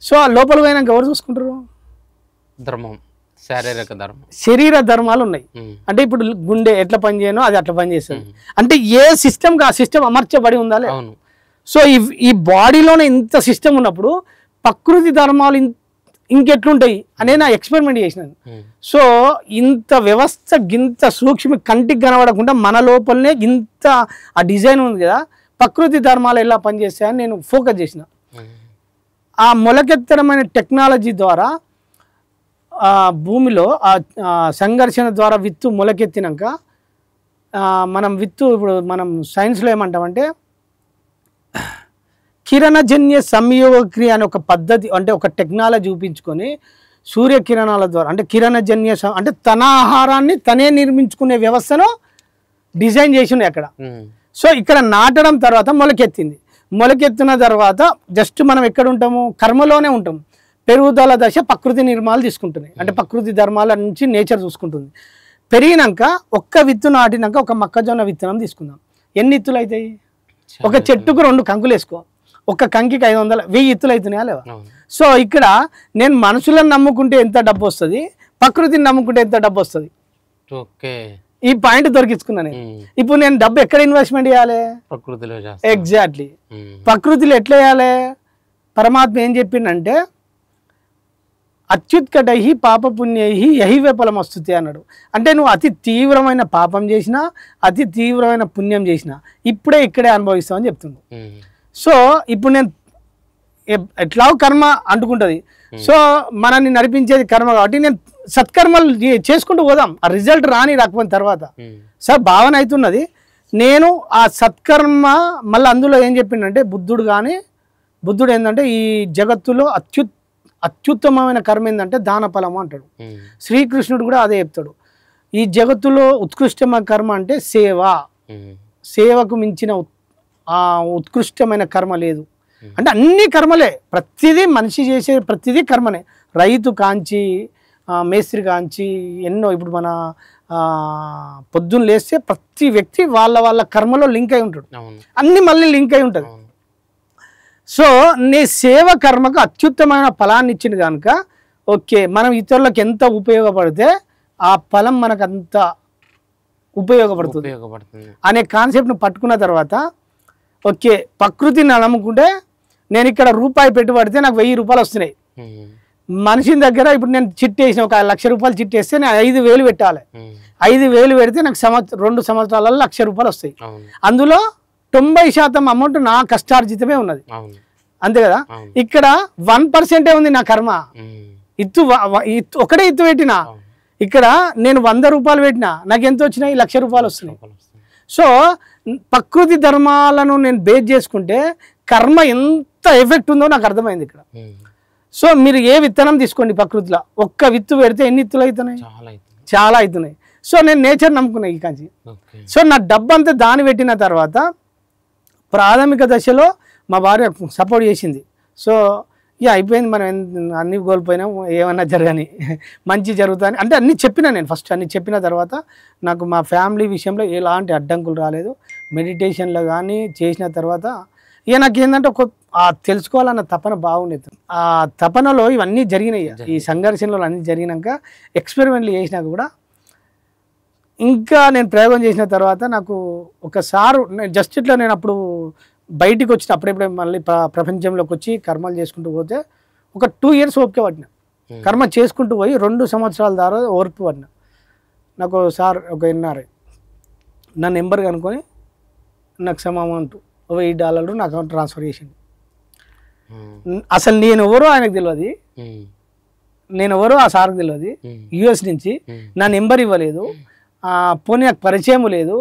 సో ఆ లోపల పోయినాక ఎవరు చూసుకుంటారు? ధర్మం, శారీరక ధర్మం, శరీర ధర్మాలు ఉన్నాయి. అంటే ఇప్పుడు గుండె ఎట్లా పనిచేయనో అది అట్లా పనిచేస్తుంది. అంటే ఏ సిస్టమ్కి ఆ సిస్టమ్ అమర్చబడి ఉందా? సో ఈ బాడీలోనే ఇంత సిస్టమ్ ఉన్నప్పుడు ప్రకృతి ధర్మాలు ఇంకెట్లుంటాయి అనే నా ఎక్స్పెరిమెంట్ చేసినాను. సో ఇంత వ్యవస్థ గింత సూక్ష్మ కంటికి కనబడకుండా మన లోపలనే ఇంత ఆ డిజైన్ ఉంది కదా, ప్రకృతి ధర్మాలు ఎలా పనిచేస్తాయని నేను ఫోకస్ చేసిన. ఆ మొలకెత్తడం అనే టెక్నాలజీ ద్వారా భూమిలో ఆ సంఘర్షణ ద్వారా విత్తు మొలకెత్తినాక మనం విత్తు ఇప్పుడు మనం సైన్స్లో ఏమంటామంటే కిరణజన్య సంయోగ క్రియ అనే ఒక పద్ధతి, అంటే ఒక టెక్నాలజీ చూపించుకొని సూర్యకిరణాల ద్వారా, అంటే కిరణజన్య అంటే తన ఆహారాన్ని తనే నిర్మించుకునే వ్యవస్థను డిజైన్ చేసింది అక్కడ. సో ఇక్కడ నాటడం తర్వాత మొలకెత్తింది, మొలకెత్తిన తర్వాత జస్ట్ మనం ఎక్కడ ఉంటాము? కర్మలోనే ఉంటాము. పెరుగుదల దశ ప్రకృతి నిర్మాలు తీసుకుంటున్నాయి, అంటే ప్రకృతి ధర్మాల నుంచి నేచర్ చూసుకుంటుంది. పెరిగినాక ఒక్క విత్తు నాటినాక ఒక మొక్కజొన్న విత్తనం తీసుకుందాం, ఎన్ని ఇత్తులు అవుతాయి? ఒక చెట్టుకు 2 కంకులు వేసుకో, ఒక కంకి 500 1000 ఇత్తులు అవుతున్నాయా లేవా? సో ఇక్కడ నేను మనుషులను నమ్ముకుంటే ఎంత డబ్బు వస్తుంది, ప్రకృతిని నమ్ముకుంటే ఎంత డబ్బు వస్తుంది? ఈ పాయింట్ దొరికించుకున్నా నేను. ఇప్పుడు నేను డబ్బు ఎక్కడ ఇన్వెస్ట్మెంట్ చేయాలి? ప్రకృతిలో. ఎగ్జాక్ట్లీ, ప్రకృతిలో ఎట్లా చేయాలి? పరమాత్మ ఏం చెప్పిందంటే అత్యుత్కటై పాపపుణ్యై యహి ఫలం వస్తుంది అన్నాడు. అంటే నువ్వు అతి తీవ్రమైన పాపం చేసినా అతి తీవ్రమైన పుణ్యం చేసినా ఇక్కడే అనుభవిస్తావని చెప్తుంది. సో ఇప్పుడు నేను ఎట్లా కర్మ అంటుకుంటుంది, సో మనల్ని నడిపించేది కర్మ కాబట్టి నేను సత్కర్మలు చేసుకుంటూ పోదాం, ఆ రిజల్ట్ రాకపోయిన తర్వాత సార్ భావన అవుతున్నది. నేను ఆ సత్కర్మ మళ్ళీ అందులో ఏం చెప్పిండంటే బుద్ధుడు ఏంటంటే ఈ జగత్తులో అత్యుత్తమమైన కర్మ ఏంటంటే దాన ఫలము అంటాడు. శ్రీకృష్ణుడు కూడా అదే చెప్తాడు. ఈ జగత్తులో ఉత్కృష్టమైన కర్మ అంటే సేవ. సేవకు మించిన ఉత్కృష్టమైన కర్మ లేదు. అంటే అన్ని కర్మలే, ప్రతిదీ మనిషి చేసే ప్రతిదీ కర్మనే. రైతు కాంచి మేస్త్రి కాంచి ఎన్నో, ఇప్పుడు మన పొద్దున్న లేస్తే ప్రతి వ్యక్తి వాళ్ళ కర్మలో లింక్ అయి ఉంటాడు, అన్ని మళ్ళీ లింక్ అయి ఉంటుంది. సో నీ సేవ కర్మకు అత్యుత్తమైన ఫలాన్ని ఇచ్చింది కనుక ఓకే, మనం ఇతరులకు ఎంత ఉపయోగపడితే ఆ ఫలం మనకు అంత ఉపయోగపడుతుంది అనే కాన్సెప్ట్ను పట్టుకున్న తర్వాత ఓకే, ప్రకృతిని నమ్ముకుంటే నేను ఇక్కడ రూపాయి పెట్టుబడితే నాకు 1000 రూపాయలు వస్తున్నాయి. మనిషి దగ్గర ఇప్పుడు నేను చిట్టి వేసిన, 1,00,000 రూపాయలు చిట్టి వేస్తే నేను 5,000 పెట్టాలి. 5,000 పెడితే నాకు 2 సంవత్సరాలలో 1,00,000 రూపాయలు వస్తాయి. అందులో 90% అమౌంట్ నా కష్టార్జితమే ఉన్నది, అంతే కదా. ఇక్కడ 1% ఉంది నా కర్మ. ఒకటే ఇత్తు పెట్టినా, ఇక్కడ నేను 100 రూపాయలు పెట్టినా నాకు ఎంత వచ్చినాయి? 1,00,000 రూపాయలు వస్తున్నాయి. సో ప్రకృతి ధర్మాలను నేను బేస్ చేసుకుంటే కర్మ ఎంత ఎఫెక్ట్ ఉందో నాకు అర్థమైంది ఇక్కడ. సో మీరు ఏ విత్తనం తీసుకోండి, ప్రకృతిలో ఒక్క విత్తు పెడితే ఎన్ని విత్తులు అవుతున్నాయి? చాలా అవుతున్నాయి. సో నేను నేచర్ నమ్ముకున్నాను ఈ కాంచి. సో నా డబ్బు అంతా దాని పెట్టిన తర్వాత ప్రాథమిక దశలో మా భార్య సపోర్ట్ చేసింది. సో ఇక అయిపోయింది, మనం అన్నీ కోల్పోయినాం, ఏమన్నా జరగని మంచి జరుగుతుంది అంటే అన్నీ చెప్పినా నేను. ఫస్ట్ అన్నీ చెప్పిన తర్వాత నాకు మా ఫ్యామిలీ విషయంలో ఎలాంటి అడ్డంకులు రాలేదు. మెడిటేషన్లో కానీ చేసిన తర్వాత ఇక నాకు ఏంటంటే తెలుసుకోవాలన్న తపన బాగుండేది. ఆ తపనలో ఇవన్నీ జరిగినాయి. ఈ సంఘర్షణలో అన్నీ జరిగినాక ఎక్స్పెరిమెంట్లు చేసినాక కూడా ఇంకా నేను ప్రయోగం చేసిన తర్వాత నాకు ఒకసారి జస్ట్ ఇట్లా నేను అప్పుడు బయటికి వచ్చిన అప్పుడెప్పుడే మళ్ళీ ప్రపంచంలోకి వచ్చి కర్మలు చేసుకుంటూ పోతే ఒక 2 years ఓపిక పట్టిన. కర్మ చేసుకుంటూ పోయి 2 సంవత్సరాల ద్వారా ఓర్పు పట్టిన. నాకు సార్ ఒక ఎన్ఆర్ఐ నా నెంబర్ కనుక్కొని నాకు సమ్ అమౌంట్ $1000 నా అకౌంట్ ట్రాన్స్ఫర్ చేసింది. అసలు నేను ఎవరో ఆయనకు తెలియదు, నేను ఎవరో ఆ సార్కి తెలియదు. యుఎస్ నుంచి నా నెంబర్ ఇవ్వలేదు, పోనీ నాకు పరిచయం లేదు.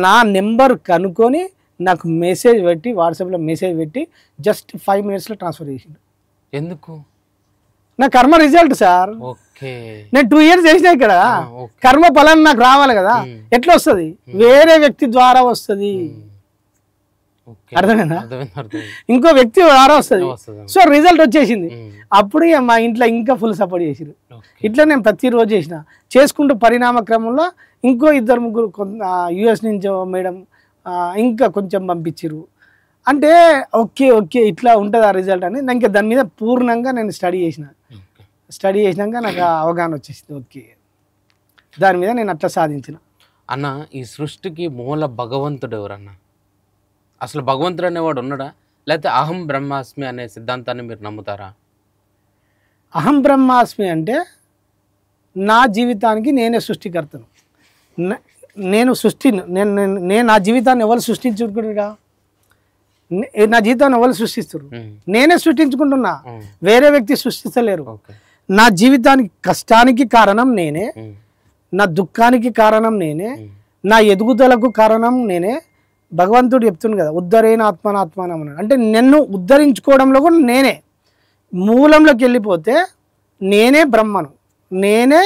నా నెంబర్ కనుక్కొని నాకు మెసేజ్ పెట్టి, వాట్సాప్లో మెసేజ్ పెట్టి జస్ట్ 5 minutesలో ట్రాన్స్ఫర్ చేసిండు. ఎందుకు? నా కర్మ రిజల్ట్ సార్. నేను 2 years చేసిన ఇక్కడ కర్మ ఫలం నాకు రావాలి కదా. ఎట్లా వస్తుంది? వేరే వ్యక్తి ద్వారా వస్తుంది, అర్థమైందా? ఇంకో వ్యక్తి ద్వారా వస్తుంది. సో రిజల్ట్ వచ్చేసింది. అప్పుడు మా ఇంట్లో ఇంకా ఫుల్ సపోర్ట్ చేసిరు. ఇట్లా నేను ప్రతిరోజు చేసుకుంటూ పరిణామ క్రమంలో ఇంకో 2-3 యుఎస్ నుంచి మేడం ఇంకా కొంచెం పంపించారు. అంటే ఓకే ఓకే ఇట్లా ఉంటుంది ఆ రిజల్ట్ అని ఇంకా దాని మీద పూర్ణంగా నేను స్టడీ చేసినాక నాకు అవగాహన వచ్చేసింది. ఓకే, దాని మీద నేను అట్లా సాధించిన. అన్న, ఈ సృష్టికి మూల భగవంతుడు ఎవరన్నా? అసలు భగవంతుడు అనేవాడు ఉన్నాడా, లేకపోతే అహం బ్రహ్మాస్మి అనే సిద్ధాంతాన్ని మీరు నమ్ముతారా? అహం బ్రహ్మాస్మి అంటే నా జీవితానికి నేనే సృష్టికర్తను. నేను నా జీవితాన్ని ఎవరు సృష్టించుకుంటున్నా? నా జీవితాన్ని ఎవరు సృష్టిస్తారు? నేనే సృష్టించుకుంటున్నా, వేరే వ్యక్తి సృష్టిస్తలేరు. నా జీవితానికి కష్టానికి కారణం నేనే, నా దుఃఖానికి కారణం నేనే, నా ఎదుగుదలకు కారణం నేనే. భగవంతుడు చెప్తుంది కదా, ఉద్ధరేణ ఆత్మానాత్మానం అన్నాడు. అంటే నన్ను ఉద్ధరించుకోవడంలో కూడా నేనే. మూలంలోకి వెళ్ళిపోతే నేనే బ్రహ్మను, నేనే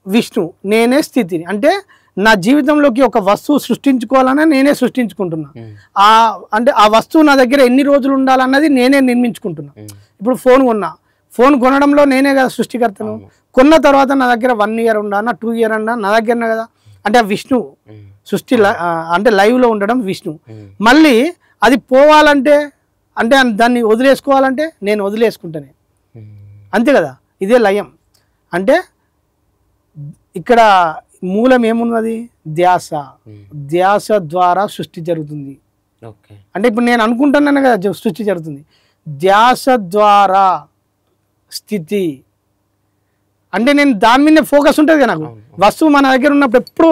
విష్ణు, నేనే స్థితిని. అంటే నా జీవితంలోకి ఒక వస్తువు సృష్టించుకోవాలన్నా నేనే సృష్టించుకుంటున్నా. అంటే ఆ వస్తువు నా దగ్గర ఎన్ని రోజులు ఉండాలన్నది నేనే నిర్మించుకుంటున్నా. ఇప్పుడు ఫోన్ కొనడంలో నేనే కదా సృష్టికర్తను. కొన్న తర్వాత నా దగ్గర 1 year ఉండాలన్నా 2 years అన్నా నా దగ్గరనే కదా. అంటే విష్ణు సృష్టి అంటే లైవ్లో ఉండడం విష్ణు. మళ్ళీ అది పోవాలంటే, అంటే దాన్ని వదిలేసుకోవాలంటే నేను వదిలేసుకుంటానే, అంతే కదా. ఇదే లయం. అంటే ఇక్కడ మూలం ఏమున్నది? ధ్యాస. ధ్యాస ద్వారా సృష్టి జరుగుతుంది. అంటే ఇప్పుడు నేను అనుకుంటున్నాను కదా సృష్టి జరుగుతుంది. ధ్యాస ద్వారా స్థితి అంటే నేను దాని మీద ఫోకస్ ఉంటుంది కదా. నాకు వస్తువు మన దగ్గర ఉన్నప్పుడు ఎప్పుడు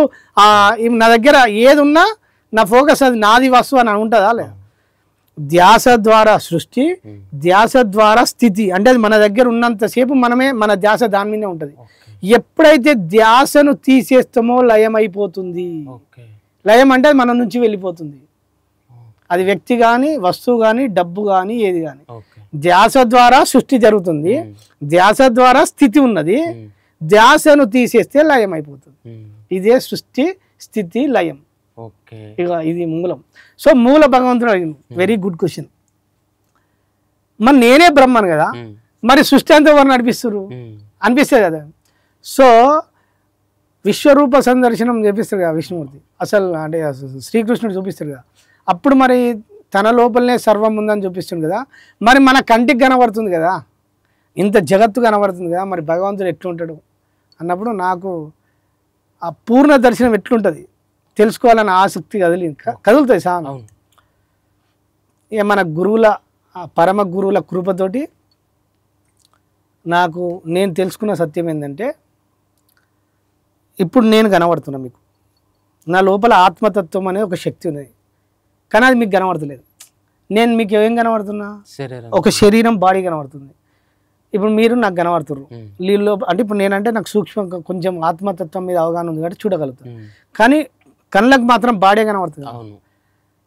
నా దగ్గర ఏది ఉన్నా నా ఫోకస్ అది నాది వస్తువు అని ఉంటుందా లేదా? ధ్యాస ద్వారా సృష్టి, ధ్యాస ద్వారా స్థితి. అంటే అది మన దగ్గర ఉన్నంతసేపు మనమే, మన ధ్యాస దాని మీదే ఉంటుంది. ఎప్పుడైతే ధ్యాసను తీసేస్తామో లయం అయిపోతుంది. లయం అంటే అది మన నుంచి వెళ్ళిపోతుంది. అది వ్యక్తి కానీ, వస్తువు కానీ, డబ్బు కానీ, ఏది కానీ. ధ్యాస ద్వారా సృష్టి జరుగుతుంది, ధ్యాస ద్వారా స్థితి ఉన్నది, ధ్యాసను తీసేస్తే లయం అయిపోతుంది. ఇదే సృష్టి స్థితి లయం. ఓకే, ఇక ఇది మూలం. సో మూల భగవంతుడు అడిగింది. Very good question. మరి నేనే బ్రహ్మను కదా, మరి సృష్టి అంతా ఎవరు నడిపిస్తారు అనిపిస్తుంది కదా. సో విశ్వరూప సందర్శనం చేపిస్తారు కదా విష్ణుమూర్తి, అసలు అంటే శ్రీకృష్ణుడు చూపిస్తారు కదా. అప్పుడు మరి తన లోపలనే సర్వం ఉందని చూపిస్తుంది కదా. మరి మన కంటికి కనబడుతుంది కదా, ఇంత జగత్తు కనబడుతుంది కదా, మరి భగవంతుడు ఎట్లుంటాడు అన్నప్పుడు నాకు ఆ పూర్ణ దర్శనం ఎట్లుంటుంది తెలుసుకోవాలన్న ఆసక్తి కదులుతాయి సార్. ఇక మన గురువుల పరమ గురువుల కృపతోటి నాకు నేను తెలుసుకున్న సత్యం ఏంటంటే, ఇప్పుడు నేను కనబడుతున్నా మీకు, నా లోపల ఆత్మతత్వం అనే ఒక శక్తి ఉన్నది, కానీ అది మీకు కనబడతలేదు. నేను మీకు ఏం కనబడుతున్నా, ఒక శరీరం బాడీ కనబడుతుంది. ఇప్పుడు మీరు నాకు కనబడుతున్నారు నీళ్ళు, అంటే ఇప్పుడు నేనంటే నాకు సూక్ష్మంగా కొంచెం ఆత్మతత్వం మీద అవగాహన ఉంది కాబట్టి చూడగలుగుతాను, కానీ కళ్ళకు మాత్రం బాడీ కనబడుతుంది.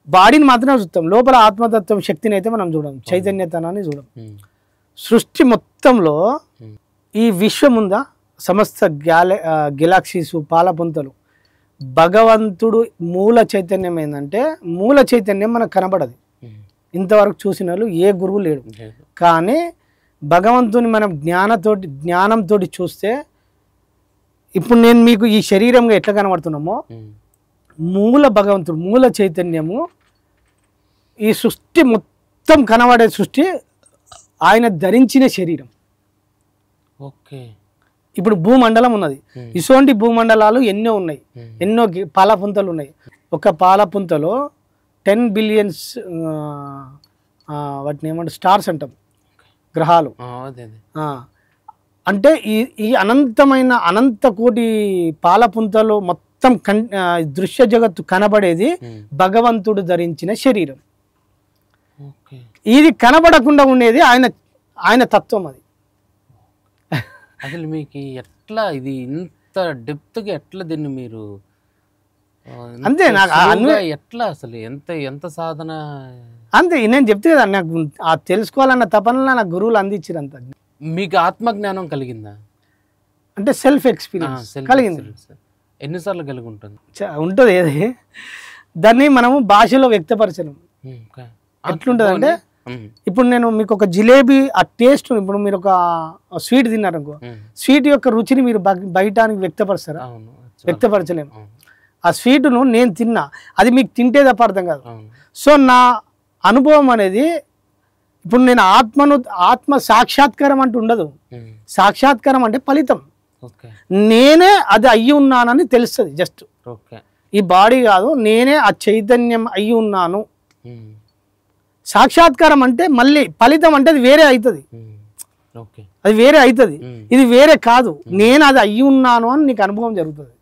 బాడీని మాత్రమే చూస్తాం, లోపల ఆత్మతత్వం శక్తిని అయితే మనం చూడం, చైతన్యతనాన్ని చూడం. సృష్టి మొత్తంలో ఈ విశ్వం ఉందా, సమస్త గెలాక్సీసు పాలపుంతలు, భగవంతుడు మూల చైతన్యం ఏంటంటే, మూల చైతన్యం మనకు కనబడదు. ఇంతవరకు చూసిన వాళ్ళు ఏ గురువు లేడు. కానీ భగవంతుని మనం జ్ఞానంతో చూస్తే, ఇప్పుడు నేను మీకు ఈ శరీరంగా ఎట్లా కనబడుతున్నామో, మూల భగవంతుడు మూల చైతన్యము ఈ సృష్టి మొత్తం కనబడే సృష్టి ఆయన ధరించిన శరీరం. ఓకే, ఇప్పుడు భూమండలం ఉన్నది, ఇటువంటి భూమండలాలు ఎన్నో ఉన్నాయి, ఎన్నో పాలపుంతలు ఉన్నాయి. ఒక పాలపుంతలో 10 బిలియన్స్ వాటిని ఏమంటారు స్టార్స్ అంటాం, గ్రహాలు. అంటే ఈ అనంతమైన అనంత కోటి పాలపుంతలో మొత్తం దృశ్య జగత్తు కనబడేది భగవంతుడు ధరించిన శరీరం. ఇది కనబడకుండా ఉండేది ఆయన తత్వం. అది అసలు మీకు ఎట్లా ఇది ఇంత డెప్త్గా ఎట్లా దీన్ని మీరు అంతే నాకు ఎట్లా అసలు ఎంత సాధన అంతే నేను చెప్తే కదా, నాకు ఆ తెలుసుకోవాలన్న తపనలో నాకు గురువులు అందించారు. అంత మీకు ఆత్మజ్ఞానం కలిగిందా? అంటే సెల్ఫ్ ఎక్స్పీరియన్స్ కలిగింది. ఎన్నిసార్లు కలిగి ఉంటుంది? ఉంటుంది ఏది, దాన్ని మనము భాషలో వ్యక్తపరచడం ఎట్లుంటుంది అంటే, ఇప్పుడు నేను మీకు ఒక జిలేబీ ఆ టేస్ట్, ఇప్పుడు మీరు ఒక స్వీట్ తిన్నారనుకో, స్వీట్ యొక్క రుచిని మీరు బయటానికి వ్యక్తపరుస్తారా? వ్యక్తపరచలేము. ఆ స్వీటును నేను తిన్నా, అది మీకు తింటే తప్ప అర్థం కాదు. సో నా అనుభవం అనేది, ఇప్పుడు నేను ఆత్మ సాక్షాత్కారం అంటూ ఉండదు. సాక్షాత్కారం అంటే ఫలితం, నేనే అది అయ్యి ఉన్నానని తెలుస్తుంది. జస్ట్ ఈ బాడీ కాదు, నేనే ఆ చైతన్యం అయ్యి ఉన్నాను. సాక్షాత్కారం అంటే మళ్ళీ ఫలితం అంటే అది వేరే అవుతుంది, అది వేరే అవుతుంది, ఇది వేరే కాదు. నేను అది అయ్యి ఉన్నాను అని నీకు అనుభవం జరుగుతుంది.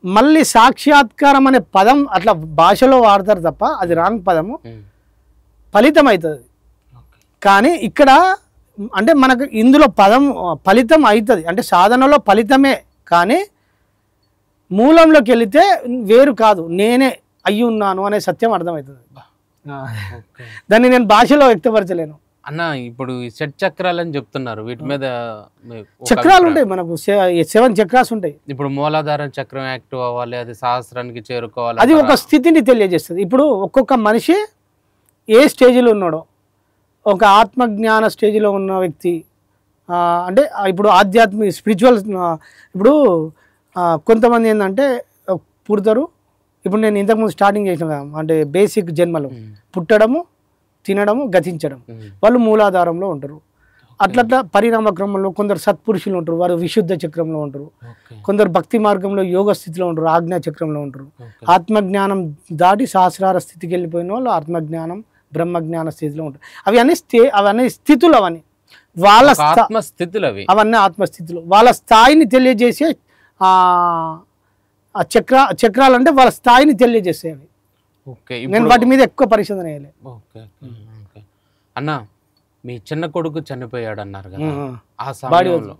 మళ్ళీ సాక్షాత్కారం అనే పదం అట్లా భాషలో వాడతారు తప్ప అది రాంగ్ పదము, ఫలితం అవుతుంది. కానీ ఇక్కడ అంటే మనకు ఇందులో పదం ఫలితం అవుతుంది అంటే సాధనలో ఫలితమే, కానీ మూలంలోకి వెళితే వేరు కాదు, నేనే అయ్యి ఉన్నాను అనే సత్యం అర్థమవుతుంది. దాన్ని నేను భాషలో వ్యక్తపరచలేను. అన్న ఇప్పుడు షట్ చక్రాలు అని చెప్తున్నారు, వీటి మీద చక్రాలు ఉంటాయి, మనకు 7 చక్రాస్ ఉంటాయి. ఇప్పుడు మూలాధార చక్రం యాక్టివ్ అవ్వాలి, అది సహస్రానికి చేరుకోవాలి, అది ఒక స్థితిని తెలియజేస్తుంది. ఇప్పుడు ఒక్కొక్క మనిషి ఏ స్టేజ్లో ఉన్నాడో, ఒక ఆత్మజ్ఞాన స్టేజ్లో ఉన్న వ్యక్తి అంటే ఇప్పుడు ఆధ్యాత్మిక స్పిరిచువల్, ఇప్పుడు కొంతమంది ఏంటంటే పుడతారు, ఇప్పుడు నేను ఇంతకుముందు స్టార్టింగ్ చేసిన కదా, అంటే బేసిక్ జన్మలో పుట్టడము, తినడము, గతించడం, వాళ్ళు మూలాధారంలో ఉంటారు. అట్లట్లా పరిణామ క్రమంలో కొందరు సత్పురుషులు ఉంటారు, వారు విశుద్ధ చక్రంలో ఉంటారు. కొందరు భక్తి మార్గంలో యోగ స్థితిలో ఉంటారు, ఆజ్ఞా చక్రంలో ఉంటారు. ఆత్మజ్ఞానం దాటి సహస్రార స్థితికి వెళ్ళిపోయిన వాళ్ళు ఆత్మజ్ఞానం బ్రహ్మజ్ఞాన స్థితిలో ఉంటారు. అవన్నీ స్థితులు, అవన్నీ వాళ్ళ ఆత్మస్థితులు, అవన్నీ ఆత్మస్థితులు. వాళ్ళ స్థాయిని తెలియజేసే ఆ చక్రాలు అంటే వాళ్ళ స్థాయిని తెలియజేసేవి. నేను వాటి మీద ఎక్కువ పరిశోధన చేయాలి. అన్న మీ చిన్న కొడుకు చనిపోయాడు అన్నారు కదా, ఆ సమయంలో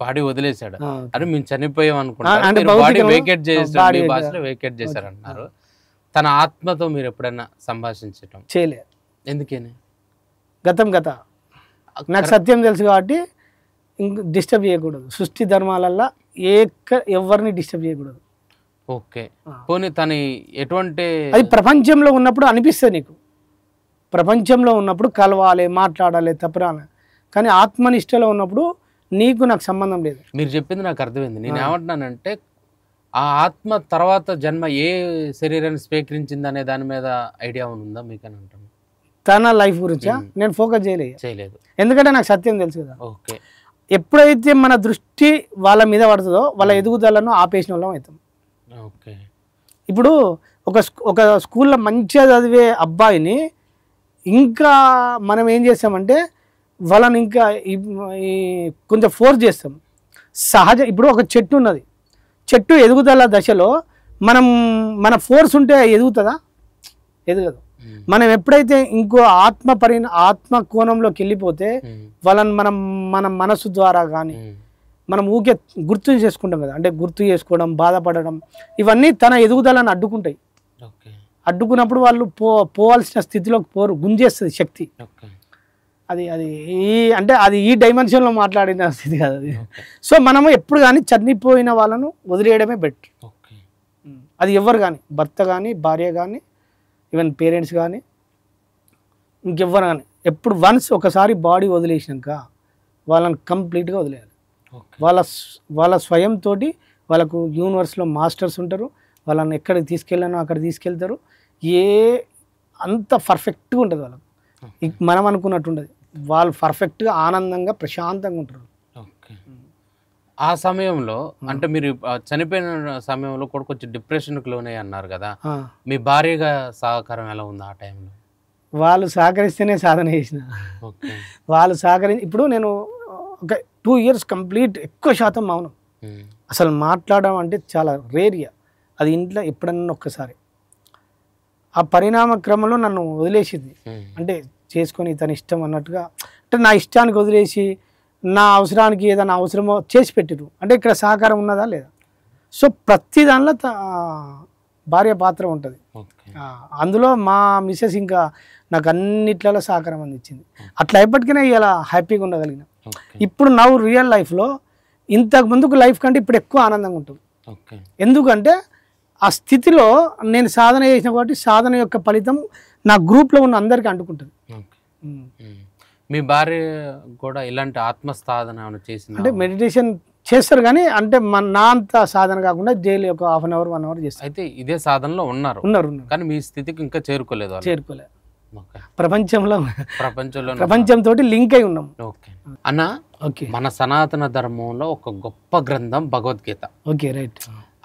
బాడీ వదిలేశాడు, అరే మేము చనిపోయాం అనుకుంటారు, బాడీ వేకేట్ చేశారు, భాషలో వేకేట్ చేశారు అంటున్నారు. తన ఆత్మతో మీరు ఎప్పుడైనా సంభాషించటం చేయలేదు? ఎందుకని? గతం నాకు సత్యం తెలుసు కాబట్టి ఇంక డిస్టర్బ్ చేయకూడదు. సృష్టి ధర్మాలల్లో ఎవరిని డిస్టర్బ్ చేయకూడదు. ఓకే. పోనీ తను ఎటువంటి అది ప్రపంచంలో ఉన్నప్పుడు అనిపిస్తుంది నీకు, ప్రపంచంలో ఉన్నప్పుడు కలవాలి, మాట్లాడాలి, తప్పరాలి. కానీ ఆత్మనిష్టలో ఉన్నప్పుడు నీకు నాకు సంబంధం లేదు. మీరు చెప్పింది నాకు అర్థమైంది. నేను ఏమంటున్నానంటే ఆ ఆత్మ తర్వాత జన్మ ఏ శరీరాన్ని స్వీకరించింది అనే దాని మీద ఐడియా ఉందా మీకు అని అంటాను. తన లైఫ్ గురించా నేను ఫోకస్ చేయలేదు, ఎందుకంటే నాకు సత్యం తెలుసు కదా. ఓకే. ఎప్పుడైతే మన దృష్టి వాళ్ళ మీద పడుతుందో వాళ్ళ ఎదుగుదలను ఆపేసిన వాళ్ళం అవుతాం. ఓకే. ఇప్పుడు ఒక స్కూల్లో మంచిగా చదివే అబ్బాయిని ఇంకా మనం ఏం చేస్తామంటే వాళ్ళని ఇంకా కొంచెం ఫోర్స్ చేస్తాం. ఇప్పుడు ఒక చెట్టు ఉన్నది, చెట్టు ఎదుగుదల దశలో మన ఫోర్స్ ఉంటే ఎదుగుతుందా? ఎదగదు. మనం ఎప్పుడైతే ఇంకో ఆత్మ కోణంలోకి వెళ్ళిపోతే వాళ్ళని మన మనసు ద్వారా కానీ మనం ఊకే గుర్తు చేసుకుంటాం కదా, అంటే గుర్తు చేసుకోవడం, బాధపడడం, ఇవన్నీ తన ఎదుగుదలను అడ్డుకుంటాయి. అడ్డుకున్నప్పుడు వాళ్ళు పోవాల్సిన స్థితిలోకి పోరు, గుంజేస్తుంది శక్తి. అది ఈ డైమెన్షన్లో మాట్లాడిన స్థితి కాదు అది. సో మనము ఎప్పుడు కానీ చనిపోయిన వాళ్ళను వదిలేయడమే బెటర్. అది ఎవరు కానీ, భర్త కానీ, భార్య కానీ, ఈవెన్ పేరెంట్స్ కానీ, ఇంకెవ్వరు కానీ, ఎప్పుడు ఒకసారి బాడీ వదిలేసినాక వాళ్ళని కంప్లీట్గా వదిలేయాలి. వాళ్ళ స్వయంతో వాళ్ళకు యూనివర్స్లో మాస్టర్స్ ఉంటారు, వాళ్ళని ఎక్కడికి తీసుకెళ్ళానో అక్కడ తీసుకెళ్తారు. అంత పర్ఫెక్ట్గా ఉంటుంది వాళ్ళకు, మనం అనుకున్నట్టు ఉండదు. వాళ్ళు పర్ఫెక్ట్గా ఆనందంగా ప్రశాంతంగా ఉంటారు. ఓకే. ఆ సమయంలో అంటే మీరు చనిపోయిన సమయంలో కూడా కొంచెం డిప్రెషన్కి లోనే అన్నారు కదా, మీ భార్యగా సహకారం ఎలా ఉంది ఆ టైంలో? వాళ్ళు సహకరిస్తేనే సాధన చేసిన. వాళ్ళు ఇప్పుడు నేను ఒక 2 years కంప్లీట్ ఎక్కువ శాతం మౌనం, అసలు మాట్లాడడం అంటే చాలా రేర్గా, అది ఇంట్లో ఎప్పుడన్నా ఒక్కసారి. ఆ పరిణామ క్రమంలో నన్ను వదిలేసింది, అంటే చేసుకొని తన ఇష్టం అన్నట్టుగా, అంటే నా ఇష్టానికి వదిలేసి నా అవసరానికి ఏదైనా అవసరమో చేసి పెట్టిరు. అంటే ఇక్కడ సహకారం ఉన్నదా లేదా? సో ప్రతి దానిలో భార్య పాత్ర ఉంటుంది. అందులో మా మిస్సెస్ ఇంకా నాకు అన్నిట్లలో సహకారం అందించింది. అట్లా ఎప్పటికైనా ఇలా హ్యాపీగా ఉండగలిగిన. ఇప్పుడు రియల్ లైఫ్లో ఇంతకు ముందుకు లైఫ్ కంటే ఇప్పుడు ఎక్కువ ఆనందంగా ఉంటుంది. ఎందుకంటే ఆ స్థితిలో నేను సాధన చేసిన కాబట్టి సాధన యొక్క ఫలితం నా గ్రూప్లో ఉన్న అందరికీ అంటుకుంటుంది. మీ భార్య కూడా ఇలాంటి ఆత్మసాధన చేసింది? అంటే మెడిటేషన్ చేస్తారు కానీ అంటే నా అంత సాధన కాకుండా డైలీ ఒక 1/2 hour 1 hour చేస్తారు. అయితే ఇదే సాధనలో ఉన్నారు కానీ మీ స్థితికి ఇంకా చేరుకోలేదు. ప్రపంచంతో లింక్ అయి ఉన్నాం. ఓకే అన్న, మన సనాతన ధర్మంలో ఒక గొప్ప గ్రంథం భగవద్గీత. Okay right.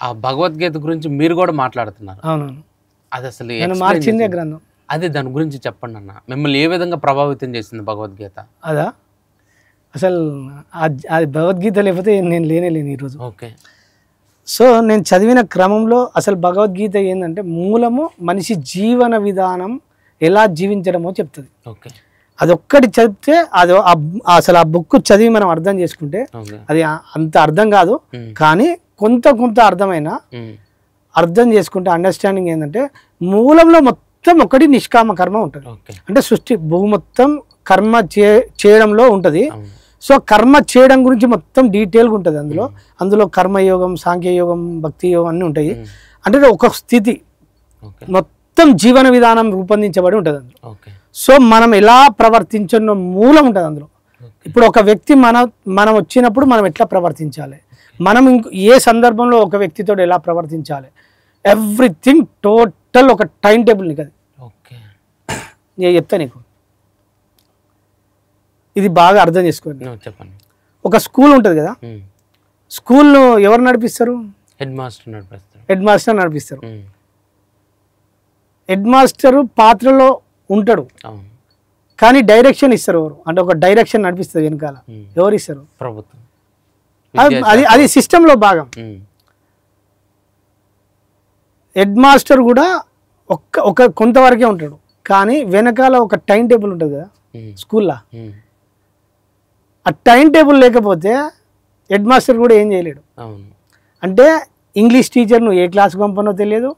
ఆ భగవద్గీత గురించి మీరు కూడా మాట్లాడుతున్నారు. అవునవును. అది అసలు మార్చిందే గ్రంథం. అదే దాని గురించి చెప్పండి అన్న. మిమ్మల్ని ఏ విధంగా ప్రభావితం చేసింది భగవద్గీత? అదా అసలు అది భగవద్గీత లేకపోతే నేను లేను ఈరోజు. ఓకే. సో నేను చదివిన క్రమంలో అసలు భగవద్గీత ఏంటంటే మూలము మనిషి జీవన విధానం ఎలా జీవించడమో చెప్తుంది. ఓకే. అదొక్కటి చెప్తే అసలు ఆ బుక్ చదివి మనం అర్థం చేసుకుంటే అది అంత అర్థం కాదు, కానీ కొంత అర్థం చేసుకుంటే అండర్స్టాండింగ్ ఏంటంటే మూలంలో మొత్తం ఒకటి నిష్కామ కర్మ ఉంటుంది. అంటే సృష్టి భూమి మొత్తం కర్మ చేయడంలో ఉంటుంది. సో కర్మ చేయడం గురించి మొత్తం డీటెయిల్గా ఉంటుంది అందులో కర్మయోగం, సాంఖ్యయోగం, భక్తి యోగం అన్నీ ఉంటాయి. అంటే ఒక స్థితి మొత్తం జీవన విధానం రూపొందించబడి ఉంటుంది అందులో. సో మనం ఎలా ప్రవర్తించడం మూలం ఉంటుంది అందులో. ఇప్పుడు ఒక వ్యక్తి మనం వచ్చినప్పుడు మనం ఎట్లా ప్రవర్తించాలి, మనం ఏ సందర్భంలో ఒక వ్యక్తితో ఎలా ప్రవర్తించాలి, ఎవ్రీథింగ్ టోటల్ ఒక టైం టేబుల్ నీకు. అది నేను చెప్తా నీకు, ఇది బాగా అర్థం చేసుకోండి. చెప్పండి. ఒక స్కూల్ ఉంటుంది కదా, స్కూల్ను ఎవరు నడిపిస్తారు? హెడ్ మాస్టర్ నడిపిస్తారు. హెడ్ మాస్టరు పాత్రలో ఉంటాడు కానీ డైరెక్షన్ ఇస్తారు ఎవరు? అంటే ఒక డైరెక్షన్ నడిపిస్తుంది వెనకాల ఎవరు ఇస్తారు? ప్రభుత్వం. అది సిస్టంలో భాగం. హెడ్ మాస్టర్ కూడా ఒక కొంతవరకే ఉంటాడు కానీ వెనకాల ఒక టైం టేబుల్ ఉంటుంది కదా స్కూల్లో. ఆ టైం టేబుల్ లేకపోతే హెడ్ మాస్టర్ కూడా ఏం చేయలేడు. అంటే ఇంగ్లీష్ టీచర్ను ఏ క్లాస్కి పంపనో తెలియదు,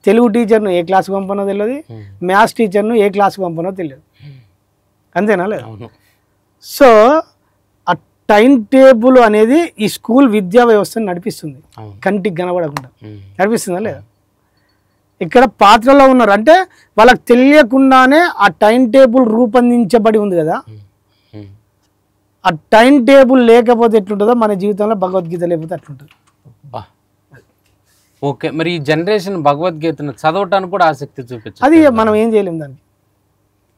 తెలుగు టీచర్ను ఏ క్లాస్కి పంపనో తెలియదు, మ్యాథ్స్ టీచర్ను ఏ క్లాస్కి పంపనో తెలియదు. అంతేనా లేదా? సో ఆ టైం టేబుల్ అనేది ఈ స్కూల్ విద్యా వ్యవస్థను నడిపిస్తుంది, అవును. కంటికి కనబడకుండా ఉమ్. నడిపిస్తుందా లేదా? ఇక్కడ పాత్రలో ఉన్నారు అంటే వాళ్ళకి తెలియకుండానే ఆ టైం టేబుల్ రూపొందించబడి ఉంది కదా. ఉమ్. ఆ టైం టేబుల్ లేకపోతే ఎట్లుంటుందో మన జీవితంలో భగవద్గీత లేకపోతే అట్లుంటుంది. బా ఓకే. మరి ఈ జనరేషన్ భగవద్గీతను చదవటానికి కూడా ఆసక్తి చూపించారు. అది మనం ఏం చేయలేము దానికి.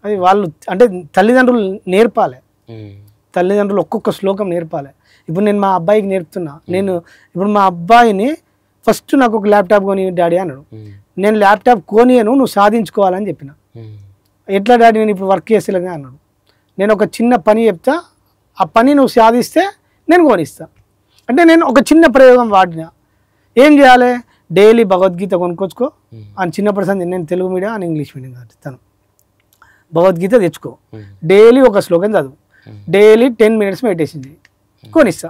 అది వాళ్ళు అంటే తల్లిదండ్రులు నేర్పాలి, తల్లిదండ్రులు ఒక్కొక్క శ్లోకం నేర్పాలి. ఇప్పుడు నేను మా అబ్బాయికి నేర్పుతున్నా. ఇప్పుడు మా అబ్బాయిని ఫస్ట్ నాకు ఒక ల్యాప్టాప్ కొని డాడీ అన్నాడు. నేను ల్యాప్టాప్ కొనియను, నువ్వు సాధించుకోవాలని చెప్పిన. ఎట్లా డాడీ నేను ఇప్పుడు వర్క్ చేసేలాగా అన్నాడు. నేను ఒక చిన్న పని చెప్తా, ఆ పని నువ్వు సాధిస్తే నేను కొనిస్తా అంటే నేను ఒక చిన్న ప్రయోగం వాడిన. ఏం చేయాలి? డైలీ భగవద్గీత కొనుక్కొచ్చుకో అని చిన్నప్పటి సంది. నేను తెలుగు మీడియం అని ఇంగ్లీష్ మీడియం చదువుతాను. భగవద్గీత తెచ్చుకో, డైలీ ఒక శ్లోకం చదువు, డైలీ 10 minutes మెడిటేషన్ చేయి, కొనిస్తా.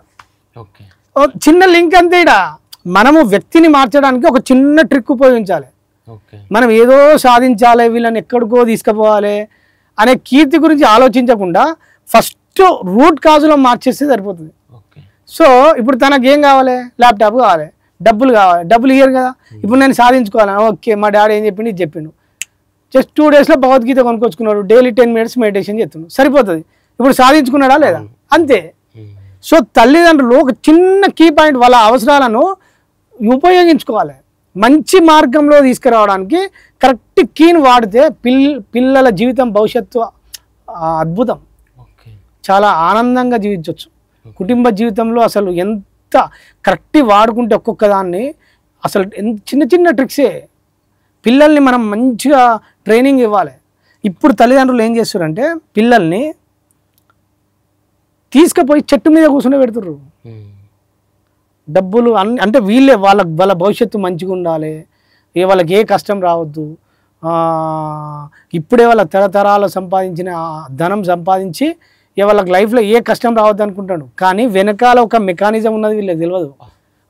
చిన్న లింక్ అంతే. ఇడ మనము వ్యక్తిని మార్చడానికి ఒక చిన్న ట్రిక్ ఉపయోగించాలి. మనం ఏదో సాధించాలి, వీళ్ళని ఎక్కడికో తీసుకుపోవాలి అనే కీర్తి గురించి ఆలోచించకుండా ఫస్ట్ రూట్ కాజులో మార్చేస్తే సరిపోతుంది. సో ఇప్పుడు తనకు ఏం కావాలి? ల్యాప్టాప్ కావాలి, డబ్బులు కావాలి. డబ్బులు ఇయ్యరు కదా. ఇప్పుడు నేను సాధించుకోవాలి. ఓకే, మా డాడీ ఏం చెప్పిండు, ఇది చెప్పిండు. జస్ట్ 2 daysలో భగవద్గీత కొనుక్కొచ్చుకున్నాడు, డైలీ 10 minutes మెడిటేషన్ చేస్తున్నాడు, సరిపోతుంది. ఇప్పుడు సాధించుకున్నాడా లేదా? అంతే. సో తల్లిదండ్రులు ఒక చిన్న కీ పాయింట్ వాళ్ళ అవసరాలను ఉపయోగించుకోవాలి. మంచి మార్గంలో తీసుకురావడానికి కరెక్ట్ కీని వాడితే పిల్లల జీవితం భవిష్యత్తు అద్భుతం, చాలా ఆనందంగా జీవించవచ్చు. కుటుంబ జీవితంలో అసలు ఎంత కరెక్ట్ వాడుకుంటే ఒక్కొక్క దాన్ని అసలు చిన్న చిన్న ట్రిక్సే. పిల్లల్ని మనం మంచిగా ట్రైనింగ్ ఇవ్వాలి. ఇప్పుడు తల్లిదండ్రులు ఏం చేస్తారంటే పిల్లల్ని తీసుకుపోయి చెట్టు మీద కూర్చుని పెడుతుర్రు. డబ్బులు అంటే వీళ్ళే వాళ్ళ భవిష్యత్తు మంచిగా ఉండాలి, వాళ్ళకి ఏ కష్టం రావద్దు, ఇప్పుడే వాళ్ళ తరతరాలు సంపాదించిన ధనం సంపాదించి వాళ్ళకి లైఫ్లో ఏ కష్టం రావద్దు అనుకుంటాడు. కానీ వెనకాల ఒక మెకానిజం ఉన్నది వీళ్ళకి తెలియదు.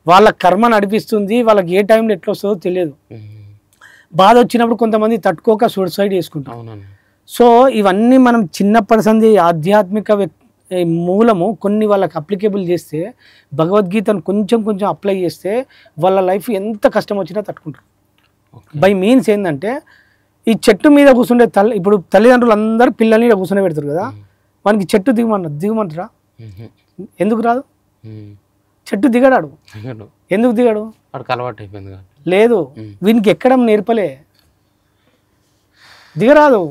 వాళ్ళ కర్మ నడిపిస్తుంది, వాళ్ళకి ఏ టైంలో ఎట్లా వస్తుందో తెలియదు. బాధ వచ్చినప్పుడు కొంతమంది తట్టుకోక సూసైడ్ చేసుకుంటారు. సో ఇవన్నీ మనం చిన్నప్పటి సంది ఆధ్యాత్మిక మూలము కొన్ని వాళ్ళకి అప్లికేబుల్ చేస్తే, భగవద్గీతను కొంచెం కొంచెం అప్లై చేస్తే వాళ్ళ లైఫ్ ఎంత కష్టం వచ్చినా తట్టుకుంటారు. బై మీన్స్ ఏంటంటే ఈ చెట్టు మీద కూర్చుండే ఇప్పుడు తల్లిదండ్రులు అందరూ పిల్లల్ని కూర్చుని పెడతారు కదా, వానికి చెట్టు దిగమంటారా? ఎందుకు రాదు? చెట్టు దిగడాడు. ఎందుకు దిగాడు? అలవాటు అయిపోయింది. లేదు, వీనికి ఎక్కడం నేర్పలే, దిగరాదు.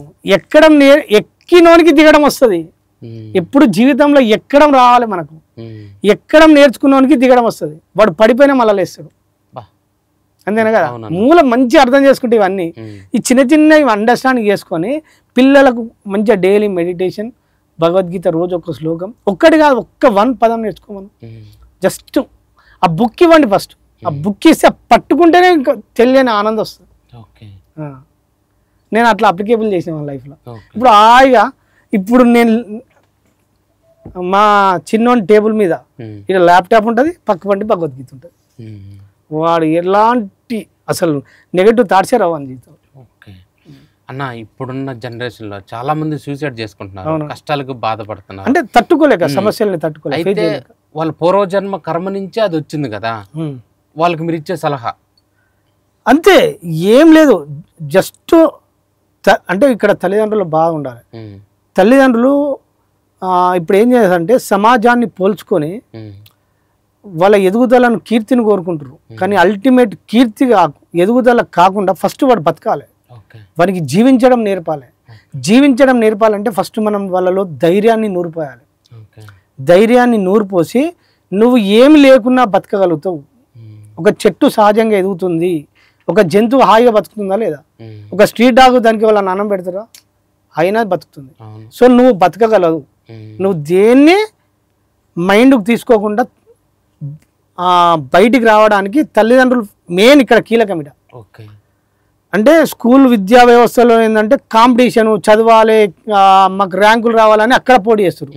ఎక్కినోనికి దిగడం వస్తుంది. ఎప్పుడు జీవితంలో ఎక్కడం రావాలి మనకు. ఎక్కడం నేర్చుకున్నోనికి దిగడం వస్తుంది. వాడు పడిపోయినా మళ్ళీ లేస్తాడు. అంతేనా కదా? మూలం మంచి అర్థం చేసుకుంటే ఇవన్నీ ఈ చిన్న చిన్న అండర్స్టాండింగ్ చేసుకొని పిల్లలకు మంచిగా డైలీ మెడిటేషన్, భగవద్గీత రోజు ఒక శ్లోకం, ఒక్కటి కాదు, ఒక్క 1 పదం నేర్చుకోమని. జస్ట్ ఆ బుక్ ఇవ్వండి. ఫస్ట్ ఆ బుక్ ఇస్తే పట్టుకుంటేనే ఇంకా తెలియని ఆనందం వస్తుంది. నేను అట్లా అప్లికేబుల్ చేసిన వాళ్ళ లైఫ్లో. ఇప్పుడు హాయిగా ఇప్పుడు నేను మా చిన్నోని టేబుల్ మీద ఇక్కడ ల్యాప్టాప్ ఉంటుంది, పక్క పండి భగవద్గీత ఉంటుంది. వాడు ఎలాంటి అసలు నెగటివ్ థాట్సే రావు అని జీవితం. అన్న ఇప్పుడున్న జనరేషన్లో చాలా మంది సూసైడ్ చేసుకుంటున్నారు, కష్టాలకు బాధపడుతున్నారు. అంటే తట్టుకోలేక, సమస్యల్ని తట్టుకోలేక. అయితే వాళ్ళ పూర్వజన్మ కర్మ నుంచే అది వచ్చింది కదా, వాళ్ళకి మీరు ఇచ్చే సలహా? అంతే, ఏం లేదు. జస్ట్ అంటే ఇక్కడ తల్లిదండ్రులు బాగుండాలి. తల్లిదండ్రులు ఇప్పుడు ఏం చేస్తారంటే సమాజాన్ని పోల్చుకొని వాళ్ళ ఎదుగుదలను, కీర్తిని కోరుకుంటారు. కానీ అల్టిమేట్ కీర్తి ఎదుగుదల కాకుండా ఫస్ట్ వాడు బతకాలి, వానికి జీవించడం నేర్పాలి. జీవించడం నేర్పాలంటే ఫస్ట్ మనం వాళ్ళలో ధైర్యాన్ని నూరిపోయాలి. ధైర్యాన్ని నూరిపోసి నువ్వు ఏమి లేకున్నా బతకగలుగుతావు. ఒక చెట్టు సహజంగా ఎదుగుతుంది, ఒక జంతువు హాయిగా బతుకుతుందా లేదా? ఒక స్ట్రీట్ డాగ్ దానికి వాళ్ళ అన్నం పెడతారా? అయినా బతుకుతుంది. సో నువ్వు బతకగలవు. నువ్వు దేన్ని మైండ్కి తీసుకోకుండా బయటికి రావడానికి తల్లిదండ్రులు మెయిన్ ఇక్కడ కీలకం. అంటే స్కూల్ విద్యా వ్యవస్థలో ఏంటంటే కాంపిటీషన్, చదవాలి, మాకు ర్యాంకులు రావాలని అక్కడ పోటీ చేస్తారు.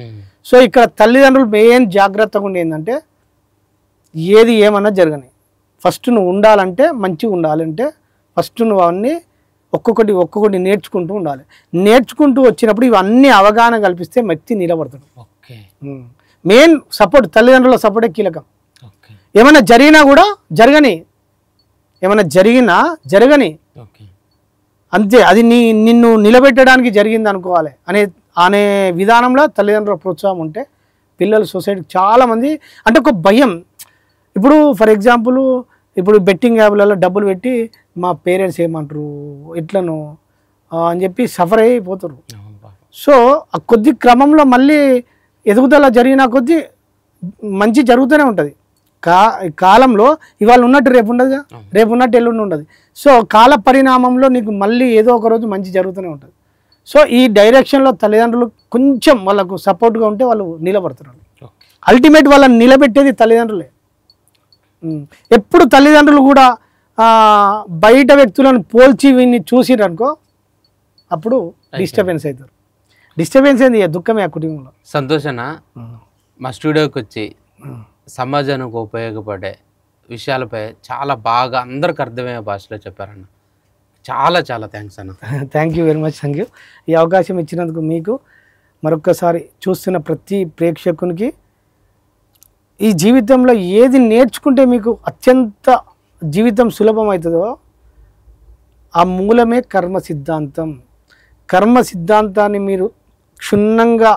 సో ఇక్కడ తల్లిదండ్రులు మెయిన్ జాగ్రత్తగా ఉండి ఏంటంటే ఏది ఏమన్నా జరగని, ఫస్ట్ నువ్వు ఉండాలంటే మంచిగా ఉండాలంటే ఫస్ట్ నువ్వు అవన్నీ ఒక్కొక్కటి నేర్చుకుంటూ ఉండాలి. నేర్చుకుంటూ వచ్చినప్పుడు ఇవన్నీ అవగాహన కల్పిస్తే వ్యక్తి నిలబడతాడు. మెయిన్ సపోర్ట్, తల్లిదండ్రుల సపోర్టే కీలకం. ఓకే ఏమైనా జరిగినా కూడా జరగని, ఏమైనా జరగని అంతే, అది నిన్ను నిలబెట్టడానికి జరిగింది అనుకోవాలి అనే విధానంలో తల్లిదండ్రుల ప్రోత్సాహం ఉంటే పిల్లలు సొసైటీకి చాలామంది అంటే ఒక భయం. ఇప్పుడు ఫర్ ఎగ్జాంపుల్ ఇప్పుడు బెట్టింగ్ యాప్లలో డబ్బులు పెట్టి మా పేరెంట్స్ ఏమంటారు ఎట్లను అని చెప్పి సఫర్ అయిపోతారు. సో ఆ కొద్ది క్రమంలో మళ్ళీ ఎదుగుదల జరిగిన కొద్దీ మంచి జరుగుతూనే ఉంటుంది. కాలంలో ఇవాళ ఉన్నట్టు రేపు ఉండదుగా, రేపు ఉన్నట్టు ఎల్లుండి ఉండదు. సో కాల పరిణామంలో నీకు మళ్ళీ ఏదో ఒక రోజు మంచి జరుగుతూనే ఉంటుంది. సో ఈ డైరెక్షన్లో తల్లిదండ్రులు కొంచెం వాళ్ళకు సపోర్ట్గా ఉంటే వాళ్ళు నిలబడుతున్నారు. అల్టిమేట్ వాళ్ళని నిలబెట్టేది తల్లిదండ్రులే. ఎప్పుడు తల్లిదండ్రులు కూడా బయట వ్యక్తులను పోల్చి వీన్ని చూసిరనుకో అప్పుడు డిస్టర్బెన్స్ అవుతారు. డిస్టర్బెన్స్ ఏంది, దుఃఖమే ఆ కుటుంబంలో. సంతోషన మా స్టూడియోకి వచ్చి సమాజానికి ఉపయోగపడే విషయాలపై చాలా బాగా అందరికి అర్థమయ్యే భాషలో చెప్పారన్న. చాలా చాలా థ్యాంక్స్ అన్న. Thank you very much. Thank you. ఈ అవకాశం ఇచ్చినందుకు మీకు మరొక్కసారి చూస్తున్న ప్రతి ప్రేక్షకునికి ఈ జీవితంలో ఏది నేర్చుకుంటే మీకు అత్యంత జీవితం సులభమవుతుందో ఆ మూలమే కర్మ సిద్ధాంతం. కర్మ సిద్ధాంతాన్ని మీరు క్షుణ్ణంగా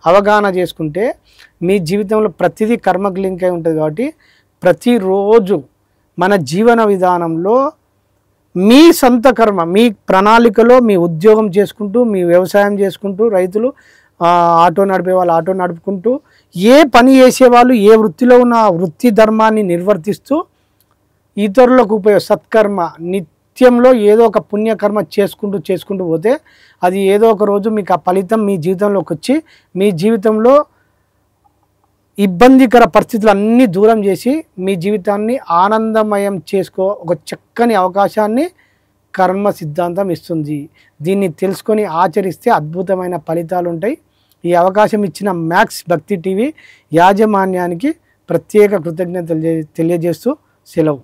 అవగాహన చేసుకుంటే మీ జీవితంలో ప్రతిదీ కర్మకు లింక్ అయి ఉంటుంది. కాబట్టి ప్రతిరోజు మన జీవన విధానంలో మీ సొంత కర్మ, మీ ప్రణాళికలో మీ ఉద్యోగం చేసుకుంటూ, మీ వ్యవసాయం చేసుకుంటూ, రైతులు ఆటో నడిపే వాళ్ళు ఆటో నడుపుకుంటూ, ఏ పని చేసేవాళ్ళు ఏ వృత్తిలో ఉన్న ఆ వృత్తి ధర్మాన్ని నిర్వర్తిస్తూ ఇతరులకు సత్కర్మ నిత్యంలో ఏదో ఒక పుణ్యకర్మ చేసుకుంటూ పోతే అది ఏదో ఒక రోజు మీకు ఆ ఫలితం మీ జీవితంలోకి వచ్చి మీ జీవితంలో ఇబ్బందికర పరిస్థితులు అన్నీ దూరం చేసి మీ జీవితాన్ని ఆనందమయం ఒక చక్కని అవకాశాన్ని కర్మ సిద్ధాంతం ఇస్తుంది. దీన్ని తెలుసుకొని ఆచరిస్తే అద్భుతమైన ఫలితాలు ఉంటాయి. ఈ అవకాశం ఇచ్చిన మ్యాక్స్ భక్తి టీవీ యాజమాన్యానికి ప్రత్యేక కృతజ్ఞతలు తెలియజేస్తూ సెలవు.